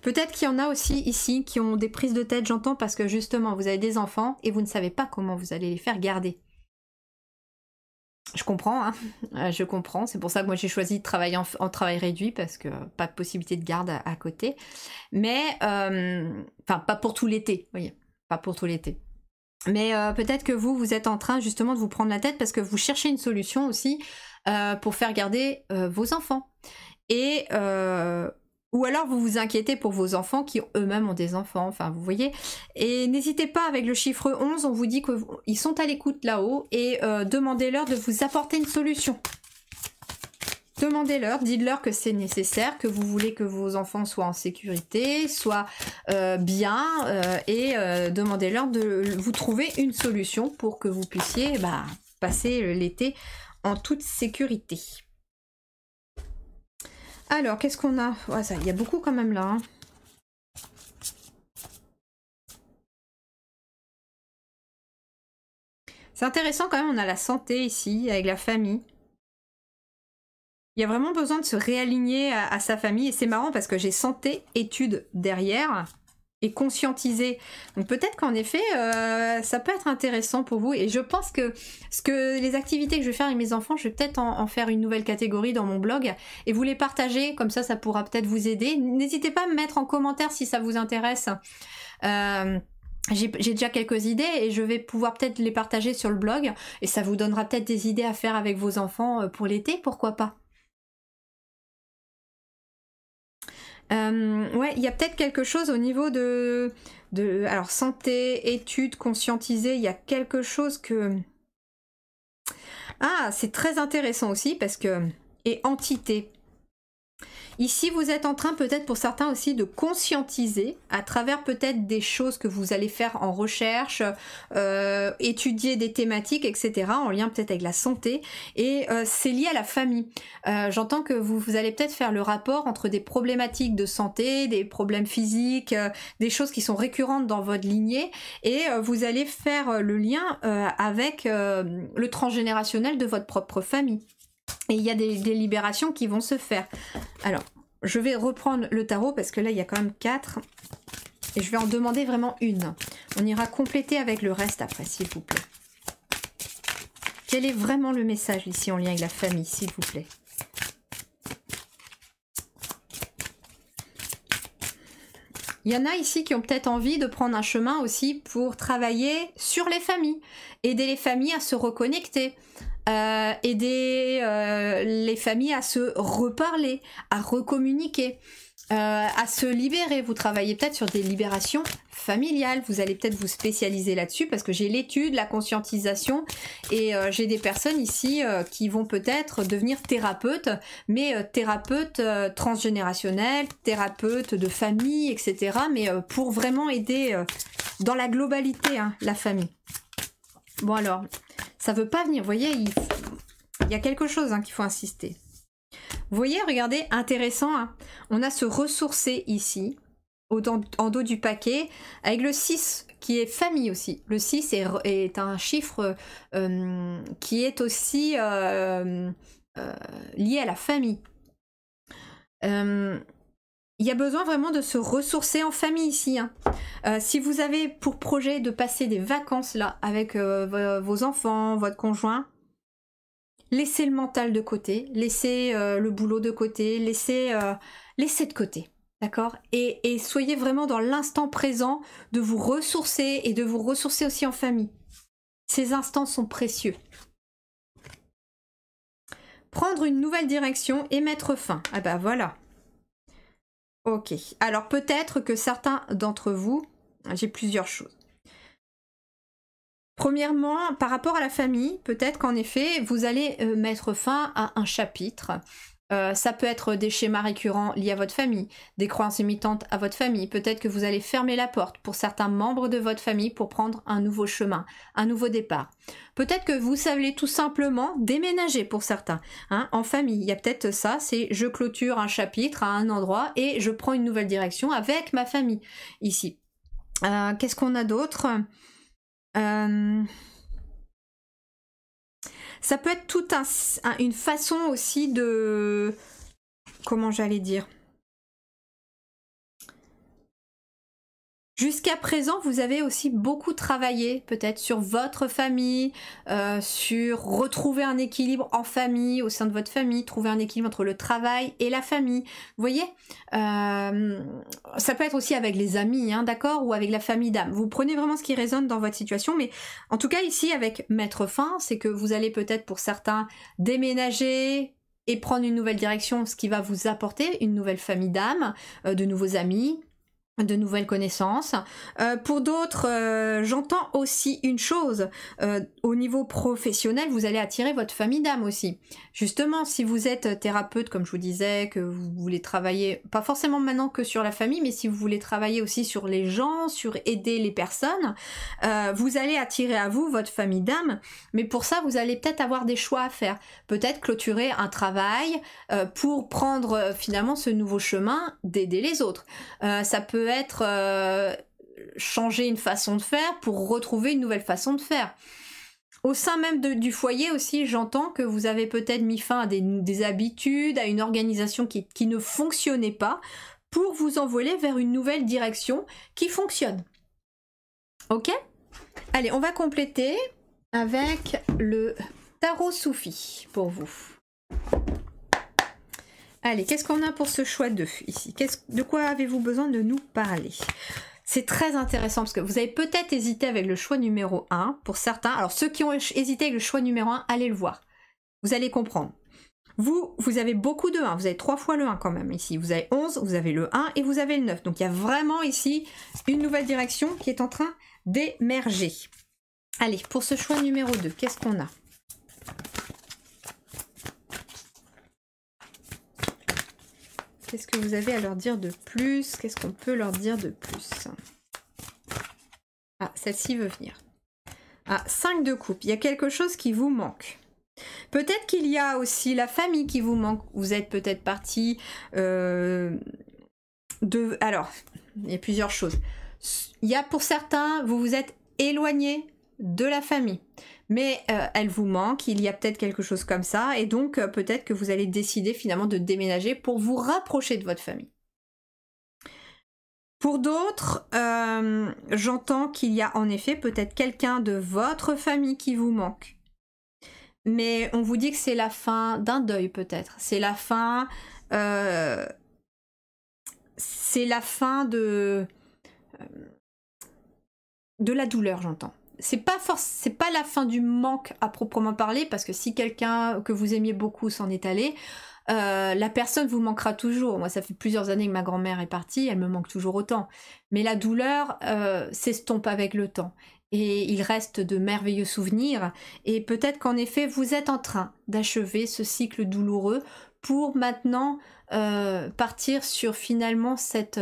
Peut-être qu'il y en a aussi ici qui ont des prises de tête, j'entends, parce que justement vous avez des enfants et vous ne savez pas comment vous allez les faire garder. Je comprends, hein, je comprends, c'est pour ça que moi j'ai choisi de travailler en travail réduit, parce que pas de possibilité de garde à côté. Mais, enfin pas pour tout l'été, vous voyez, pas pour tout l'été. Mais peut-être que vous êtes en train justement de vous prendre la tête parce que vous cherchez une solution aussi pour faire garder vos enfants. Et ou alors vous vous inquiétez pour vos enfants qui eux-mêmes ont des enfants, enfin vous voyez. Et n'hésitez pas, avec le chiffre 11, on vous dit qu'ils sont à l'écoute là-haut, et demandez-leur de vous apporter une solution. Demandez-leur, dites-leur que c'est nécessaire, que vous voulez que vos enfants soient en sécurité, soient bien, et demandez-leur de vous trouver une solution pour que vous puissiez passer l'été en toute sécurité. Alors, qu'est-ce qu'on a? Ouais, ça, il y a beaucoup quand même là, hein. C'est intéressant quand même, on a la santé ici, avec la famille. Il y a vraiment besoin de se réaligner à sa famille, et c'est marrant parce que j'ai santé, études derrière, et conscientiser. Donc peut-être qu'en effet, ça peut être intéressant pour vous, et je pense que les activités que je vais faire avec mes enfants, je vais peut-être en faire une nouvelle catégorie dans mon blog, et vous les partager, comme ça pourra peut-être vous aider. N'hésitez pas à me mettre en commentaire si ça vous intéresse. J'ai déjà quelques idées et je vais pouvoir peut-être les partager sur le blog, et ça vous donnera peut-être des idées à faire avec vos enfants pour l'été, pourquoi pas. Ouais, il y a peut-être quelque chose au niveau de alors santé, études, conscientiser, il y a quelque chose que... Ah, c'est très intéressant aussi parce que... Et entité. Ici, vous êtes en train peut-être pour certains aussi de conscientiser à travers peut-être des choses que vous allez faire en recherche, étudier des thématiques, etc. en lien peut-être avec la santé, et c'est lié à la famille. J'entends que vous allez peut-être faire le rapport entre des problématiques de santé, des problèmes physiques, des choses qui sont récurrentes dans votre lignée, et vous allez faire le lien avec le transgénérationnel de votre propre famille. Et il y a des libérations qui vont se faire. Alors, je vais reprendre le tarot parce que là, il y a quand même 4. Et je vais en demander vraiment une. On ira compléter avec le reste après, s'il vous plaît. Quel est vraiment le message ici en lien avec la famille, s'il vous plaît? Il y en a ici qui ont peut-être envie de prendre un chemin aussi pour travailler sur les familles. Aider les familles à se reconnecter. Aider les familles à se reparler, à recommuniquer. à se libérer. Vous travaillez peut-être sur des libérations familiales. Vous allez peut-être vous spécialiser là-dessus parce que j'ai l'étude, la conscientisation et j'ai des personnes ici qui vont peut-être devenir thérapeutes, mais thérapeutes transgénérationnels, thérapeutes de famille, etc. Mais pour vraiment aider dans la globalité hein, la famille. Bon alors, ça veut pas venir. Vous voyez, il y a quelque chose hein, qu'il faut insister. Vous voyez, regardez, intéressant, hein. On a se ressourcer ici, en dos du paquet, avec le 6 qui est famille aussi. Le 6 est un chiffre qui est aussi lié à la famille. Il y a besoin vraiment de se ressourcer en famille ici. Hein. Si vous avez pour projet de passer des vacances là avec vos enfants, votre conjoint, laissez le mental de côté, laissez le boulot de côté, laissez de côté, d'accord, et soyez vraiment dans l'instant présent de vous ressourcer et de vous ressourcer aussi en famille. Ces instants sont précieux. Prendre une nouvelle direction et mettre fin. Ah bah voilà. Ok, alors peut-être que certains d'entre vous, j'ai plusieurs choses. Premièrement, par rapport à la famille, peut-être qu'en effet, vous allez mettre fin à un chapitre. Ça peut être des schémas récurrents liés à votre famille, des croyances limitantes à votre famille. Peut-être que vous allez fermer la porte pour certains membres de votre famille pour prendre un nouveau chemin, un nouveau départ. Peut-être que vous savez tout simplement déménager pour certains. Hein, en famille, il y a peut-être ça, c'est je clôture un chapitre à un endroit et je prends une nouvelle direction avec ma famille ici. Qu'est-ce qu'on a d'autre ? Ça peut être toute une façon aussi de... Comment j'allais dire ? Jusqu'à présent, vous avez aussi beaucoup travaillé peut-être sur votre famille, sur retrouver un équilibre en famille, au sein de votre famille, trouver un équilibre entre le travail et la famille. Vous voyez, ça peut être aussi avec les amis, hein, d'accord, ou avec la famille d'âme. Vous prenez vraiment ce qui résonne dans votre situation, mais en tout cas ici avec mettre fin, c'est que vous allez peut-être pour certains déménager et prendre une nouvelle direction, ce qui va vous apporter une nouvelle famille d'âme, de nouveaux amis, de nouvelles connaissances. Pour d'autres, j'entends aussi une chose, au niveau professionnel, vous allez attirer votre famille d'âme aussi. Justement, si vous êtes thérapeute, comme je vous disais, que vous voulez travailler, pas forcément maintenant que sur la famille, mais si vous voulez travailler aussi sur les gens, sur aider les personnes, vous allez attirer à vous votre famille d'âme, mais pour ça, vous allez peut-être avoir des choix à faire. Peut-être clôturer un travail pour prendre finalement ce nouveau chemin d'aider les autres. Ça peut être changer une façon de faire pour retrouver une nouvelle façon de faire. Au sein même du foyer aussi, j'entends que vous avez peut-être mis fin à des habitudes, à une organisation qui ne fonctionnait pas, pour vous envoler vers une nouvelle direction qui fonctionne. Ok ? Allez, on va compléter avec le tarot soufi pour vous. Allez, qu'est-ce qu'on a pour ce choix 2 ici? De quoi avez-vous besoin de nous parler? C'est très intéressant parce que vous avez peut-être hésité avec le choix numéro 1 pour certains. Alors ceux qui ont hésité avec le choix numéro 1, allez le voir. Vous allez comprendre. Vous avez beaucoup de 1, vous avez 3 fois le 1 quand même ici. Vous avez 11, vous avez le 1 et vous avez le 9. Donc il y a vraiment ici une nouvelle direction qui est en train d'émerger. Allez, pour ce choix numéro 2, qu'est-ce qu'on a? Qu'est-ce que vous avez à leur dire de plus? Qu'est-ce qu'on peut leur dire de plus? Ah, celle-ci veut venir. Ah, 5 de coupe. Il y a quelque chose qui vous manque. Peut-être qu'il y a aussi la famille qui vous manque. Vous êtes peut-être parti Alors, il y a plusieurs choses. Il y a pour certains, vous vous êtes éloigné de la famille. Mais elle vous manque, il y a peut-être quelque chose comme ça, et donc peut-être que vous allez décider finalement de déménager pour vous rapprocher de votre famille. Pour d'autres, j'entends qu'il y a en effet peut-être quelqu'un de votre famille qui vous manque. Mais on vous dit que c'est la fin d'un deuil peut-être, c'est la fin de la douleur, j'entends. C'est pas la fin du manque à proprement parler, parce que si quelqu'un que vous aimiez beaucoup s'en est allé, la personne vous manquera toujours. Moi, ça fait plusieurs années que ma grand-mère est partie, elle me manque toujours autant. Mais la douleur s'estompe avec le temps. Et il reste de merveilleux souvenirs. Et peut-être qu'en effet, vous êtes en train d'achever ce cycle douloureux pour maintenant partir sur finalement cette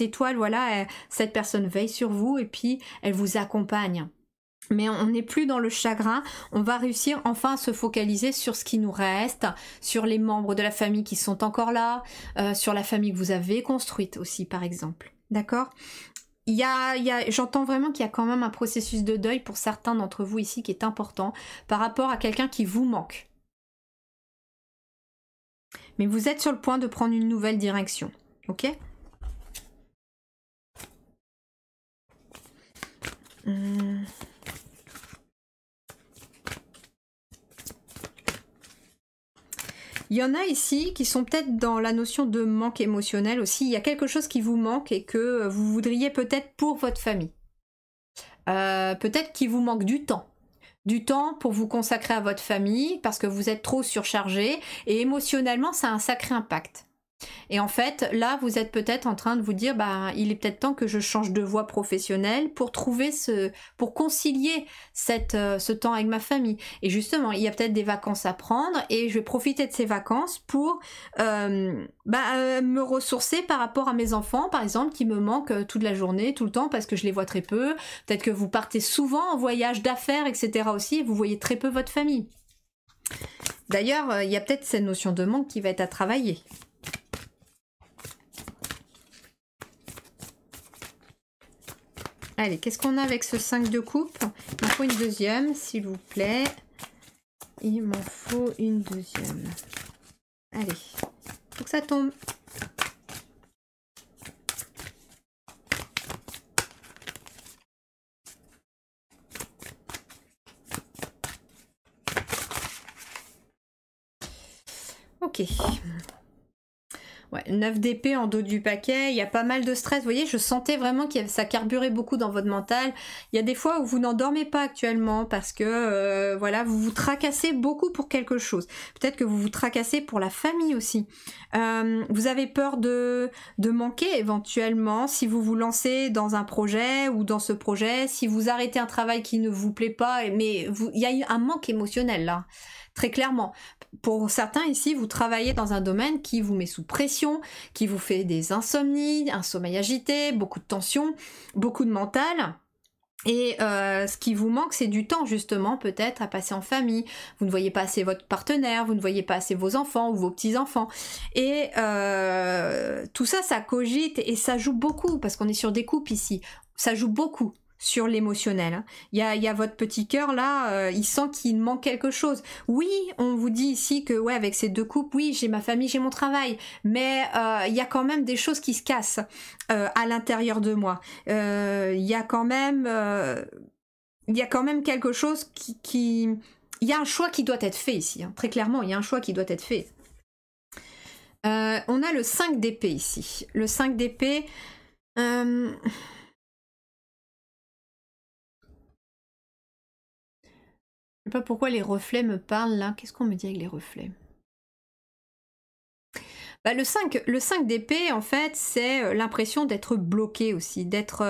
étoile. Voilà, cette personne veille sur vous et puis elle vous accompagne. Mais on n'est plus dans le chagrin, on va réussir enfin à se focaliser sur ce qui nous reste, sur les membres de la famille qui sont encore là, sur la famille que vous avez construite aussi par exemple. D'accord ? J'entends vraiment qu'il y a quand même un processus de deuil pour certains d'entre vous ici qui est important par rapport à quelqu'un qui vous manque. Mais vous êtes sur le point de prendre une nouvelle direction, ok ? Il y en a ici qui sont peut-être dans la notion de manque émotionnel aussi. Il y a quelque chose qui vous manque et que vous voudriez peut-être pour votre famille. Peut-être qu'il vous manque du temps. Du temps pour vous consacrer à votre famille parce que vous êtes trop surchargé et émotionnellement ça a un sacré impact. Et en fait, là, vous êtes peut-être en train de vous dire, bah, il est peut-être temps que je change de voie professionnelle pour trouver pour concilier ce temps avec ma famille. Et justement, il y a peut-être des vacances à prendre et je vais profiter de ces vacances pour me ressourcer par rapport à mes enfants, par exemple, qui me manquent toute la journée, tout le temps, parce que je les vois très peu. Peut-être que vous partez souvent en voyage d'affaires, etc. aussi, et vous voyez très peu votre famille. D'ailleurs, il y a peut-être cette notion de manque qui va être à travailler. Allez, qu'est-ce qu'on a avec ce 5 de coupe? Il m'en faut une deuxième, s'il vous plaît. Il m'en faut une deuxième. Allez, faut que ça tombe. Ok. Ouais, 9 d'épée en dos du paquet, il y a pas mal de stress. Vous voyez, je sentais vraiment que ça carburait beaucoup dans votre mental. Il y a des fois où vous n'endormez pas actuellement parce que voilà, vous vous tracassez beaucoup pour quelque chose. Peut-être que vous vous tracassez pour la famille aussi. Vous avez peur de manquer éventuellement si vous vous lancez dans un projet ou dans ce projet, si vous arrêtez un travail qui ne vous plaît pas, mais il y a eu un manque émotionnel là. Très clairement. Pour certains ici, vous travaillez dans un domaine qui vous met sous pression, qui vous fait des insomnies, un sommeil agité, beaucoup de tension, beaucoup de mental. Et ce qui vous manque, c'est du temps justement peut-être à passer en famille. Vous ne voyez pas assez votre partenaire, vous ne voyez pas assez vos enfants ou vos petits-enfants. Et tout ça, ça cogite et ça joue beaucoup, parce qu'on est sur des coupes ici. Ça joue beaucoup sur l'émotionnel. Il y a votre petit cœur là, il sent qu'il manque quelque chose. Oui, on vous dit ici que ouais, avec ces deux coupes, oui, j'ai ma famille, j'ai mon travail, mais il y a quand même des choses qui se cassent à l'intérieur de moi. Il y a quand même quelque chose il y a un choix qui doit être fait ici, hein. Très clairement, il y a un choix qui doit être fait. On a le 5 d'épée ici. Le 5 d'épée... Je sais pas pourquoi les reflets me parlent là. Qu'est-ce qu'on me dit avec les reflets? Bah, le 5 d'épée, en fait, c'est l'impression d'être bloqué aussi, d'être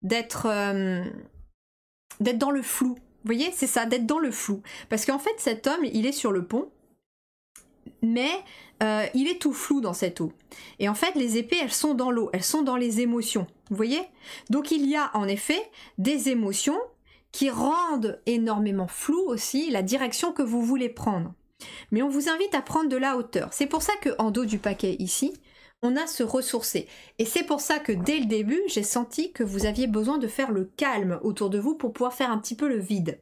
dans le flou. Vous voyez, c'est ça, d'être dans le flou. Parce qu'en fait, cet homme, il est sur le pont, mais il est tout flou dans cette eau. Et en fait, les épées, elles sont dans l'eau, elles sont dans les émotions. Vous voyez? Donc il y a en effet des émotions qui rendent énormément flou aussi la direction que vous voulez prendre. Mais on vous invite à prendre de la hauteur. C'est pour ça qu'en dos du paquet ici, on a se ressourcer. Et c'est pour ça que dès le début, j'ai senti que vous aviez besoin de faire le calme autour de vous pour pouvoir faire un petit peu le vide.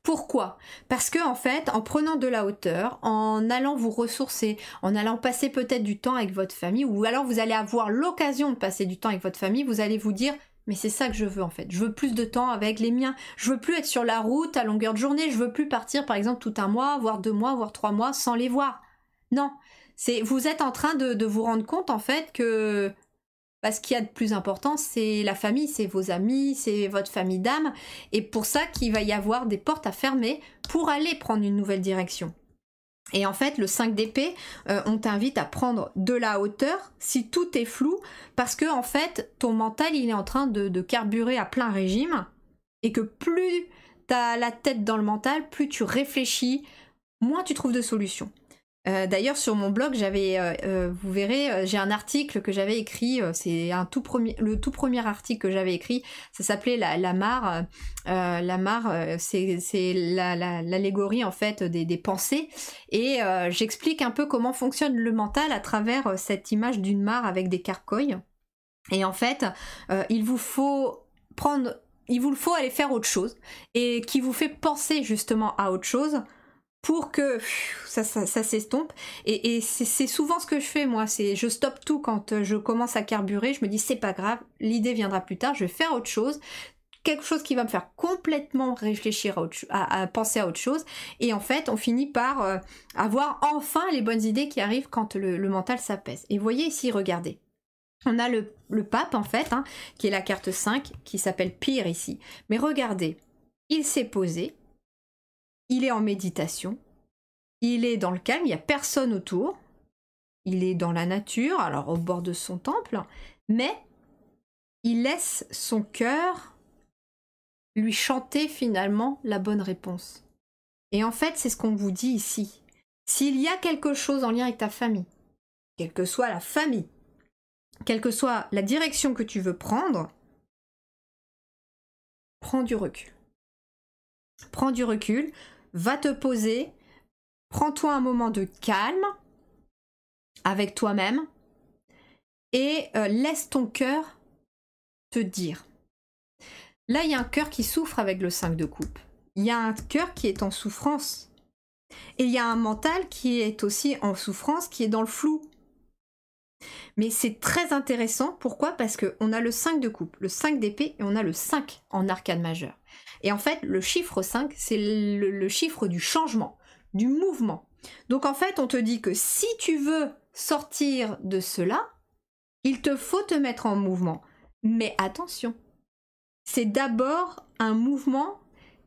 Pourquoi? Parce que en fait, en prenant de la hauteur, en allant vous ressourcer, en allant passer peut-être du temps avec votre famille, ou alors vous allez avoir l'occasion de passer du temps avec votre famille, vous allez vous dire: mais c'est ça que je veux en fait, je veux plus de temps avec les miens, je veux plus être sur la route à longueur de journée, je veux plus partir par exemple tout un mois, voire 2 mois, voire 3 mois sans les voir. Non, vous êtes en train de vous rendre compte en fait que ce qu'il y a de plus important, c'est la famille, c'est vos amis, c'est votre famille d'âme, et pour ça qu'il va y avoir des portes à fermer pour aller prendre une nouvelle direction. Et en fait, le 5 d'épée, on t'invite à prendre de la hauteur si tout est flou, parce que en fait, ton mental, il est en train de carburer à plein régime, et que plus tu as la tête dans le mental, plus tu réfléchis, moins tu trouves de solutions. D'ailleurs, sur mon blog, vous verrez, j'ai un article que j'avais écrit, c'est le tout premier article que j'avais écrit, ça s'appelait la mare. La mare, c'est l'allégorie en fait des pensées, et j'explique un peu comment fonctionne le mental à travers cette image d'une mare avec des carcoïs. Et en fait, il vous faut aller faire autre chose, et qui vous fait penser justement à autre chose, pour que ça s'estompe. Et c'est souvent ce que je fais, moi, c'est je stoppe tout quand je commence à carburer, je me dis c'est pas grave, l'idée viendra plus tard, je vais faire autre chose, quelque chose qui va me faire complètement réfléchir à penser à autre chose, et en fait on finit par avoir enfin les bonnes idées qui arrivent quand le mental s'apaise. Et vous voyez ici, regardez, on a le pape en fait, hein, qui est la carte 5, qui s'appelle Pire ici, mais regardez, il s'est posé, il est en méditation, il est dans le calme, il n'y a personne autour, il est dans la nature, alors au bord de son temple, mais il laisse son cœur lui chanter finalement la bonne réponse. Et en fait, c'est ce qu'on vous dit ici. S'il y a quelque chose en lien avec ta famille, quelle que soit la famille, quelle que soit la direction que tu veux prendre, prends du recul. Prends du recul, va te poser, prends-toi un moment de calme avec toi-même et laisse ton cœur te dire. Là, il y a un cœur qui souffre avec le 5 de coupe. Il y a un cœur qui est en souffrance. Et il y a un mental qui est aussi en souffrance, qui est dans le flou. Mais c'est très intéressant. Pourquoi? Parce qu'on a le 5 de coupe, le 5 d'épée, et on a le 5 en arcane majeure. Et en fait, le chiffre 5, c'est le chiffre du changement, du mouvement. Donc en fait, on te dit que si tu veux sortir de cela, il te faut te mettre en mouvement. Mais attention, c'est d'abord un mouvement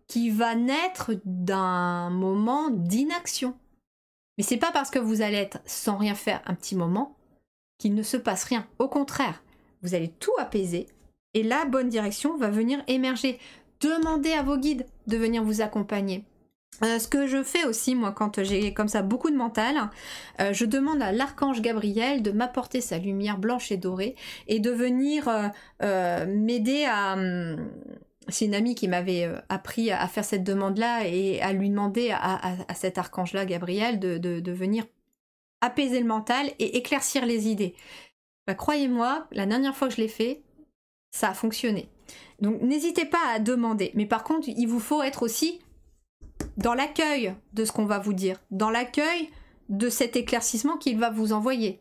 qui va naître d'un moment d'inaction. Mais c'est pas parce que vous allez être sans rien faire un petit moment qu'il ne se passe rien. Au contraire, vous allez tout apaiser et la bonne direction va venir émerger. Demandez à vos guides de venir vous accompagner. Ce que je fais aussi, moi, quand j'ai comme ça beaucoup de mental, je demande à l'archange Gabriel de m'apporter sa lumière blanche et dorée et de venir m'aider à... C'est une amie qui m'avait appris à faire cette demande-là et à lui demander à cet archange-là, Gabriel, de venir apaiser le mental et éclaircir les idées. Bah, croyez-moi, la dernière fois que je l'ai fait, ça a fonctionné. Donc n'hésitez pas à demander. Mais par contre, il vous faut être aussi dans l'accueil de ce qu'on va vous dire, dans l'accueil de cet éclaircissement qu'il va vous envoyer.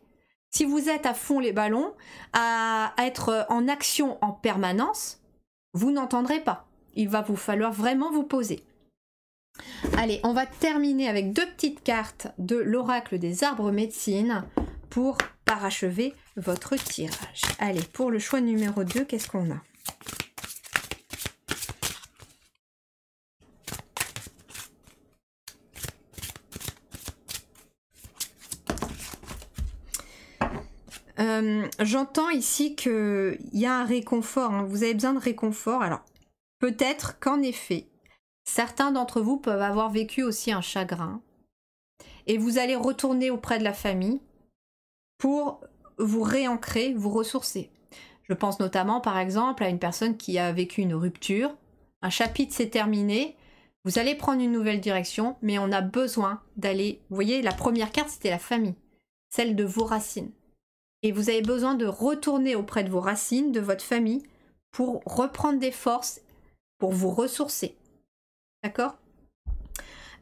Si vous êtes à fond les ballons, à être en action en permanence, vous n'entendrez pas. Il va vous falloir vraiment vous poser. Allez, on va terminer avec deux petites cartes de l'oracle des arbres médecine pour parachever votre tirage. Allez, pour le choix numéro 2, qu'est-ce qu'on a ? J'entends ici qu'il y a un réconfort, hein. Vous avez besoin de réconfort. Alors, peut-être qu'en effet, certains d'entre vous peuvent avoir vécu aussi un chagrin. Et vous allez retourner auprès de la famille pour vous réancrer, vous ressourcer. Je pense notamment, par exemple, à une personne qui a vécu une rupture. Un chapitre s'est terminé. Vous allez prendre une nouvelle direction, mais on a besoin d'aller... Vous voyez, la première carte, c'était la famille. Celle de vos racines. Et vous avez besoin de retourner auprès de vos racines, de votre famille, pour reprendre des forces, pour vous ressourcer. D'accord ?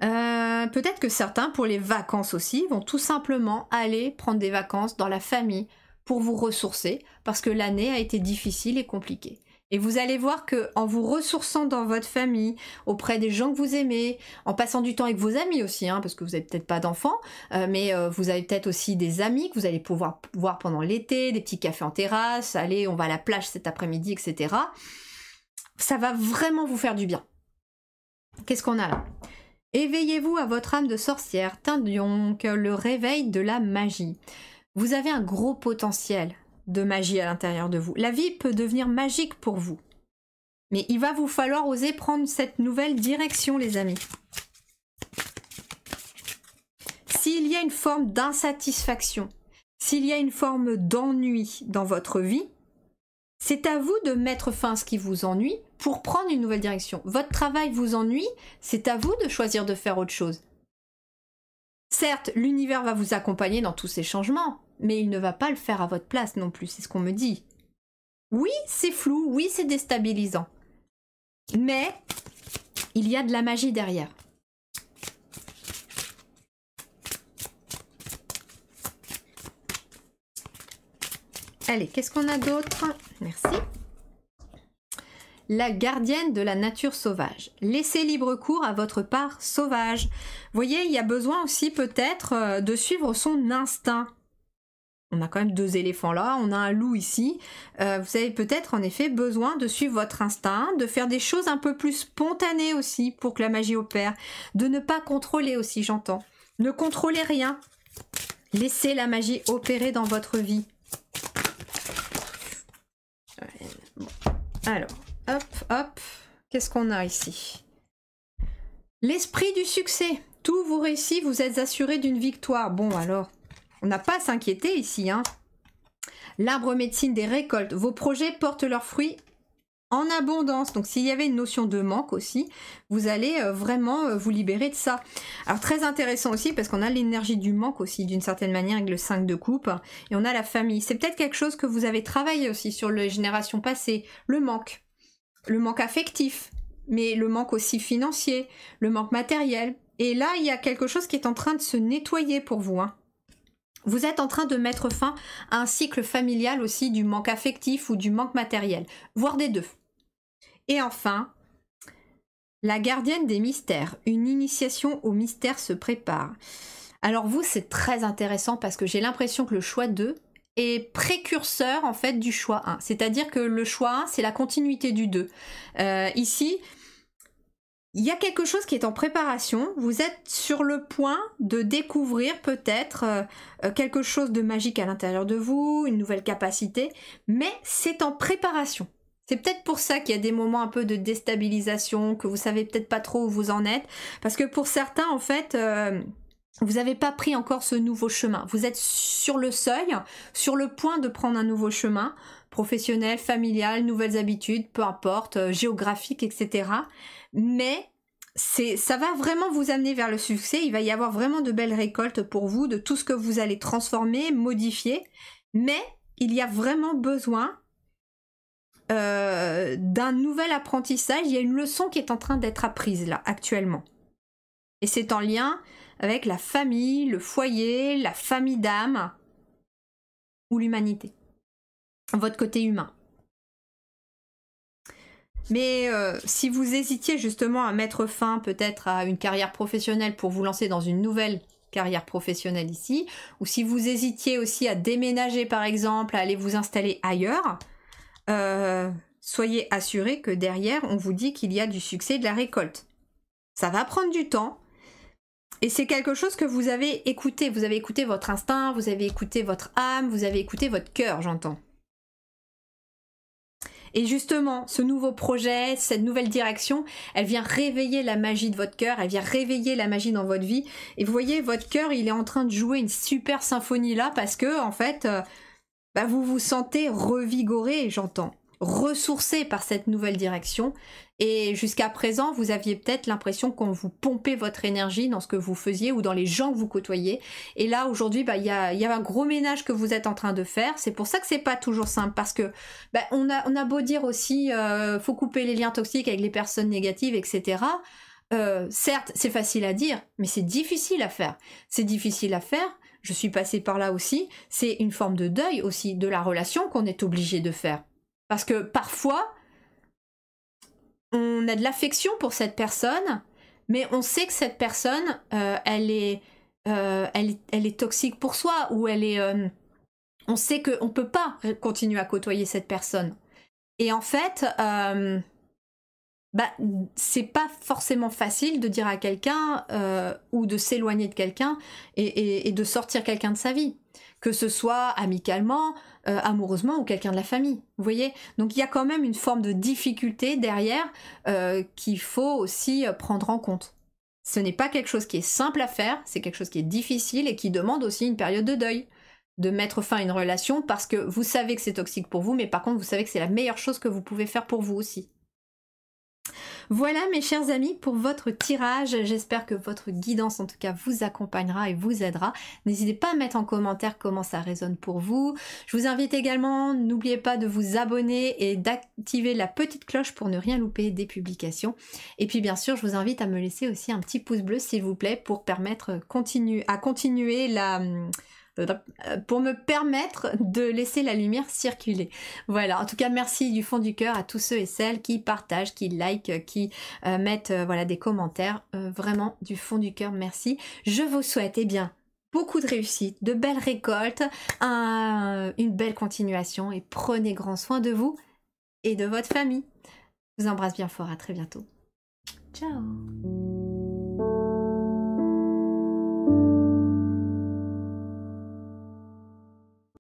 Peut-être que certains, pour les vacances aussi, vont tout simplement aller prendre des vacances dans la famille pour vous ressourcer, parce que l'année a été difficile et compliquée. Et vous allez voir que en vous ressourçant dans votre famille, auprès des gens que vous aimez, en passant du temps avec vos amis aussi, hein, parce que vous n'avez peut-être pas d'enfants, mais vous avez peut-être aussi des amis que vous allez pouvoir voir pendant l'été, des petits cafés en terrasse, allez, on va à la plage cet après-midi, etc. Ça va vraiment vous faire du bien. Qu'est-ce qu'on a là ? Éveillez-vous à votre âme de sorcière, donc le réveil de la magie. Vous avez un gros potentiel de magie à l'intérieur de vous. La vie peut devenir magique pour vous. Mais il va vous falloir oser prendre cette nouvelle direction, les amis. S'il y a une forme d'insatisfaction, s'il y a une forme d'ennui dans votre vie, c'est à vous de mettre fin à ce qui vous ennuie pour prendre une nouvelle direction. Votre travail vous ennuie, c'est à vous de choisir de faire autre chose. Certes, l'univers va vous accompagner dans tous ces changements, mais il ne va pas le faire à votre place non plus, c'est ce qu'on me dit. Oui, c'est flou, oui, c'est déstabilisant. Mais il y a de la magie derrière. Allez, qu'est-ce qu'on a d'autre? Merci. La gardienne de la nature sauvage. Laissez libre cours à votre part sauvage. Vous voyez, il y a besoin aussi peut-être de suivre son instinct. On a quand même 2 éléphants là, on a un loup ici. Vous avez peut-être en effet besoin de suivre votre instinct, de faire des choses un peu plus spontanées aussi pour que la magie opère. De ne pas contrôler aussi, j'entends. Ne contrôlez rien. Laissez la magie opérer dans votre vie. Bon. Alors, hop, hop. Qu'est-ce qu'on a ici? L'esprit du succès. Tout vous réussit, vous êtes assuré d'une victoire. Bon alors, on n'a pas à s'inquiéter ici. Hein. L'arbre médecine des récoltes. Vos projets portent leurs fruits en abondance. Donc s'il y avait une notion de manque aussi, vous allez vraiment vous libérer de ça. Alors très intéressant aussi parce qu'on a l'énergie du manque aussi d'une certaine manière avec le 5 de coupe. Et on a la famille. C'est peut-être quelque chose que vous avez travaillé aussi sur les générations passées. Le manque. Le manque affectif. Mais le manque aussi financier. Le manque matériel. Et là, il y a quelque chose qui est en train de se nettoyer pour vous. Hein. Vous êtes en train de mettre fin à un cycle familial aussi du manque affectif ou du manque matériel. Voire des deux. Et enfin, la gardienne des mystères. Une initiation au mystère se prépare. Alors vous, c'est très intéressant parce que j'ai l'impression que le choix 2 est précurseur en fait du choix 1. C'est-à-dire que le choix 1, c'est la continuité du 2. Ici, il y a quelque chose qui est en préparation. Vous êtes sur le point de découvrir peut-être quelque chose de magique à l'intérieur de vous, une nouvelle capacité, mais c'est en préparation. C'est peut-être pour ça qu'il y a des moments un peu de déstabilisation, que vous savez peut-être pas trop où vous en êtes, parce que pour certains, en fait, vous n'avez pas pris encore ce nouveau chemin. Vous êtes sur le seuil, sur le point de prendre un nouveau chemin, professionnel, familial, nouvelles habitudes, peu importe, géographique, etc. Mais ça va vraiment vous amener vers le succès. Il va y avoir vraiment de belles récoltes pour vous, de tout ce que vous allez transformer, modifier. Mais il y a vraiment besoin d'un nouvel apprentissage. Il y a une leçon qui est en train d'être apprise là, actuellement. Et c'est en lien avec la famille, le foyer, la famille d'âme ou l'humanité. Votre côté humain. Mais si vous hésitiez justement à mettre fin peut-être à une carrière professionnelle pour vous lancer dans une nouvelle carrière professionnelle ici, ou si vous hésitiez aussi à déménager par exemple, à aller vous installer ailleurs, soyez assurés que derrière, on vous dit qu'il y a du succès et de la récolte. Ça va prendre du temps. Et c'est quelque chose que vous avez écouté. Vous avez écouté votre instinct, vous avez écouté votre âme, vous avez écouté votre cœur, j'entends. Et justement, ce nouveau projet, cette nouvelle direction, elle vient réveiller la magie de votre cœur, elle vient réveiller la magie dans votre vie. Et vous voyez, votre cœur, il est en train de jouer une super symphonie là parce que, en fait, vous vous sentez revigoré, j'entends, ressourcé par cette nouvelle direction. Et jusqu'à présent, vous aviez peut-être l'impression qu'on vous pompait votre énergie dans ce que vous faisiez ou dans les gens que vous côtoyez. Et là, aujourd'hui, il y a un gros ménage que vous êtes en train de faire. C'est pour ça que c'est pas toujours simple parce que on a beau dire aussi, faut couper les liens toxiques avec les personnes négatives, etc. Certes, c'est facile à dire, mais c'est difficile à faire. C'est difficile à faire. Je suis passée par là aussi. C'est une forme de deuil aussi de la relation qu'on est obligé de faire. Parce que parfois, on a de l'affection pour cette personne, mais on sait que cette personne, elle est toxique pour soi, ou on sait qu'on ne peut pas continuer à côtoyer cette personne. Et en fait, bah, c'est pas forcément facile de dire à quelqu'un ou de s'éloigner de quelqu'un et de sortir quelqu'un de sa vie, que ce soit amicalement, amoureusement ou quelqu'un de la famille. Vous voyez? Donc il y a quand même une forme de difficulté derrière qu'il faut aussi prendre en compte. Ce n'est pas quelque chose qui est simple à faire, c'est quelque chose qui est difficile et qui demande aussi une période de deuil. De mettre fin à une relation parce que vous savez que c'est toxique pour vous, mais par contre vous savez que c'est la meilleure chose que vous pouvez faire pour vous aussi. Voilà mes chers amis pour votre tirage, j'espère que votre guidance en tout cas vous accompagnera et vous aidera. N'hésitez pas à mettre en commentaire comment ça résonne pour vous. Je vous invite également, n'oubliez pas de vous abonner et d'activer la petite cloche pour ne rien louper des publications. Et puis bien sûr, je vous invite à me laisser aussi un petit pouce bleu s'il vous plaît pour permettre à continuer pour me permettre de laisser la lumière circuler. Voilà, en tout cas merci du fond du cœur à tous ceux et celles qui partagent, qui likent, qui mettent voilà, des commentaires. Vraiment du fond du cœur, merci. Je vous souhaite bien beaucoup de réussite, de belles récoltes, une belle continuation et prenez grand soin de vous et de votre famille. Je vous embrasse bien fort, à très bientôt. Ciao.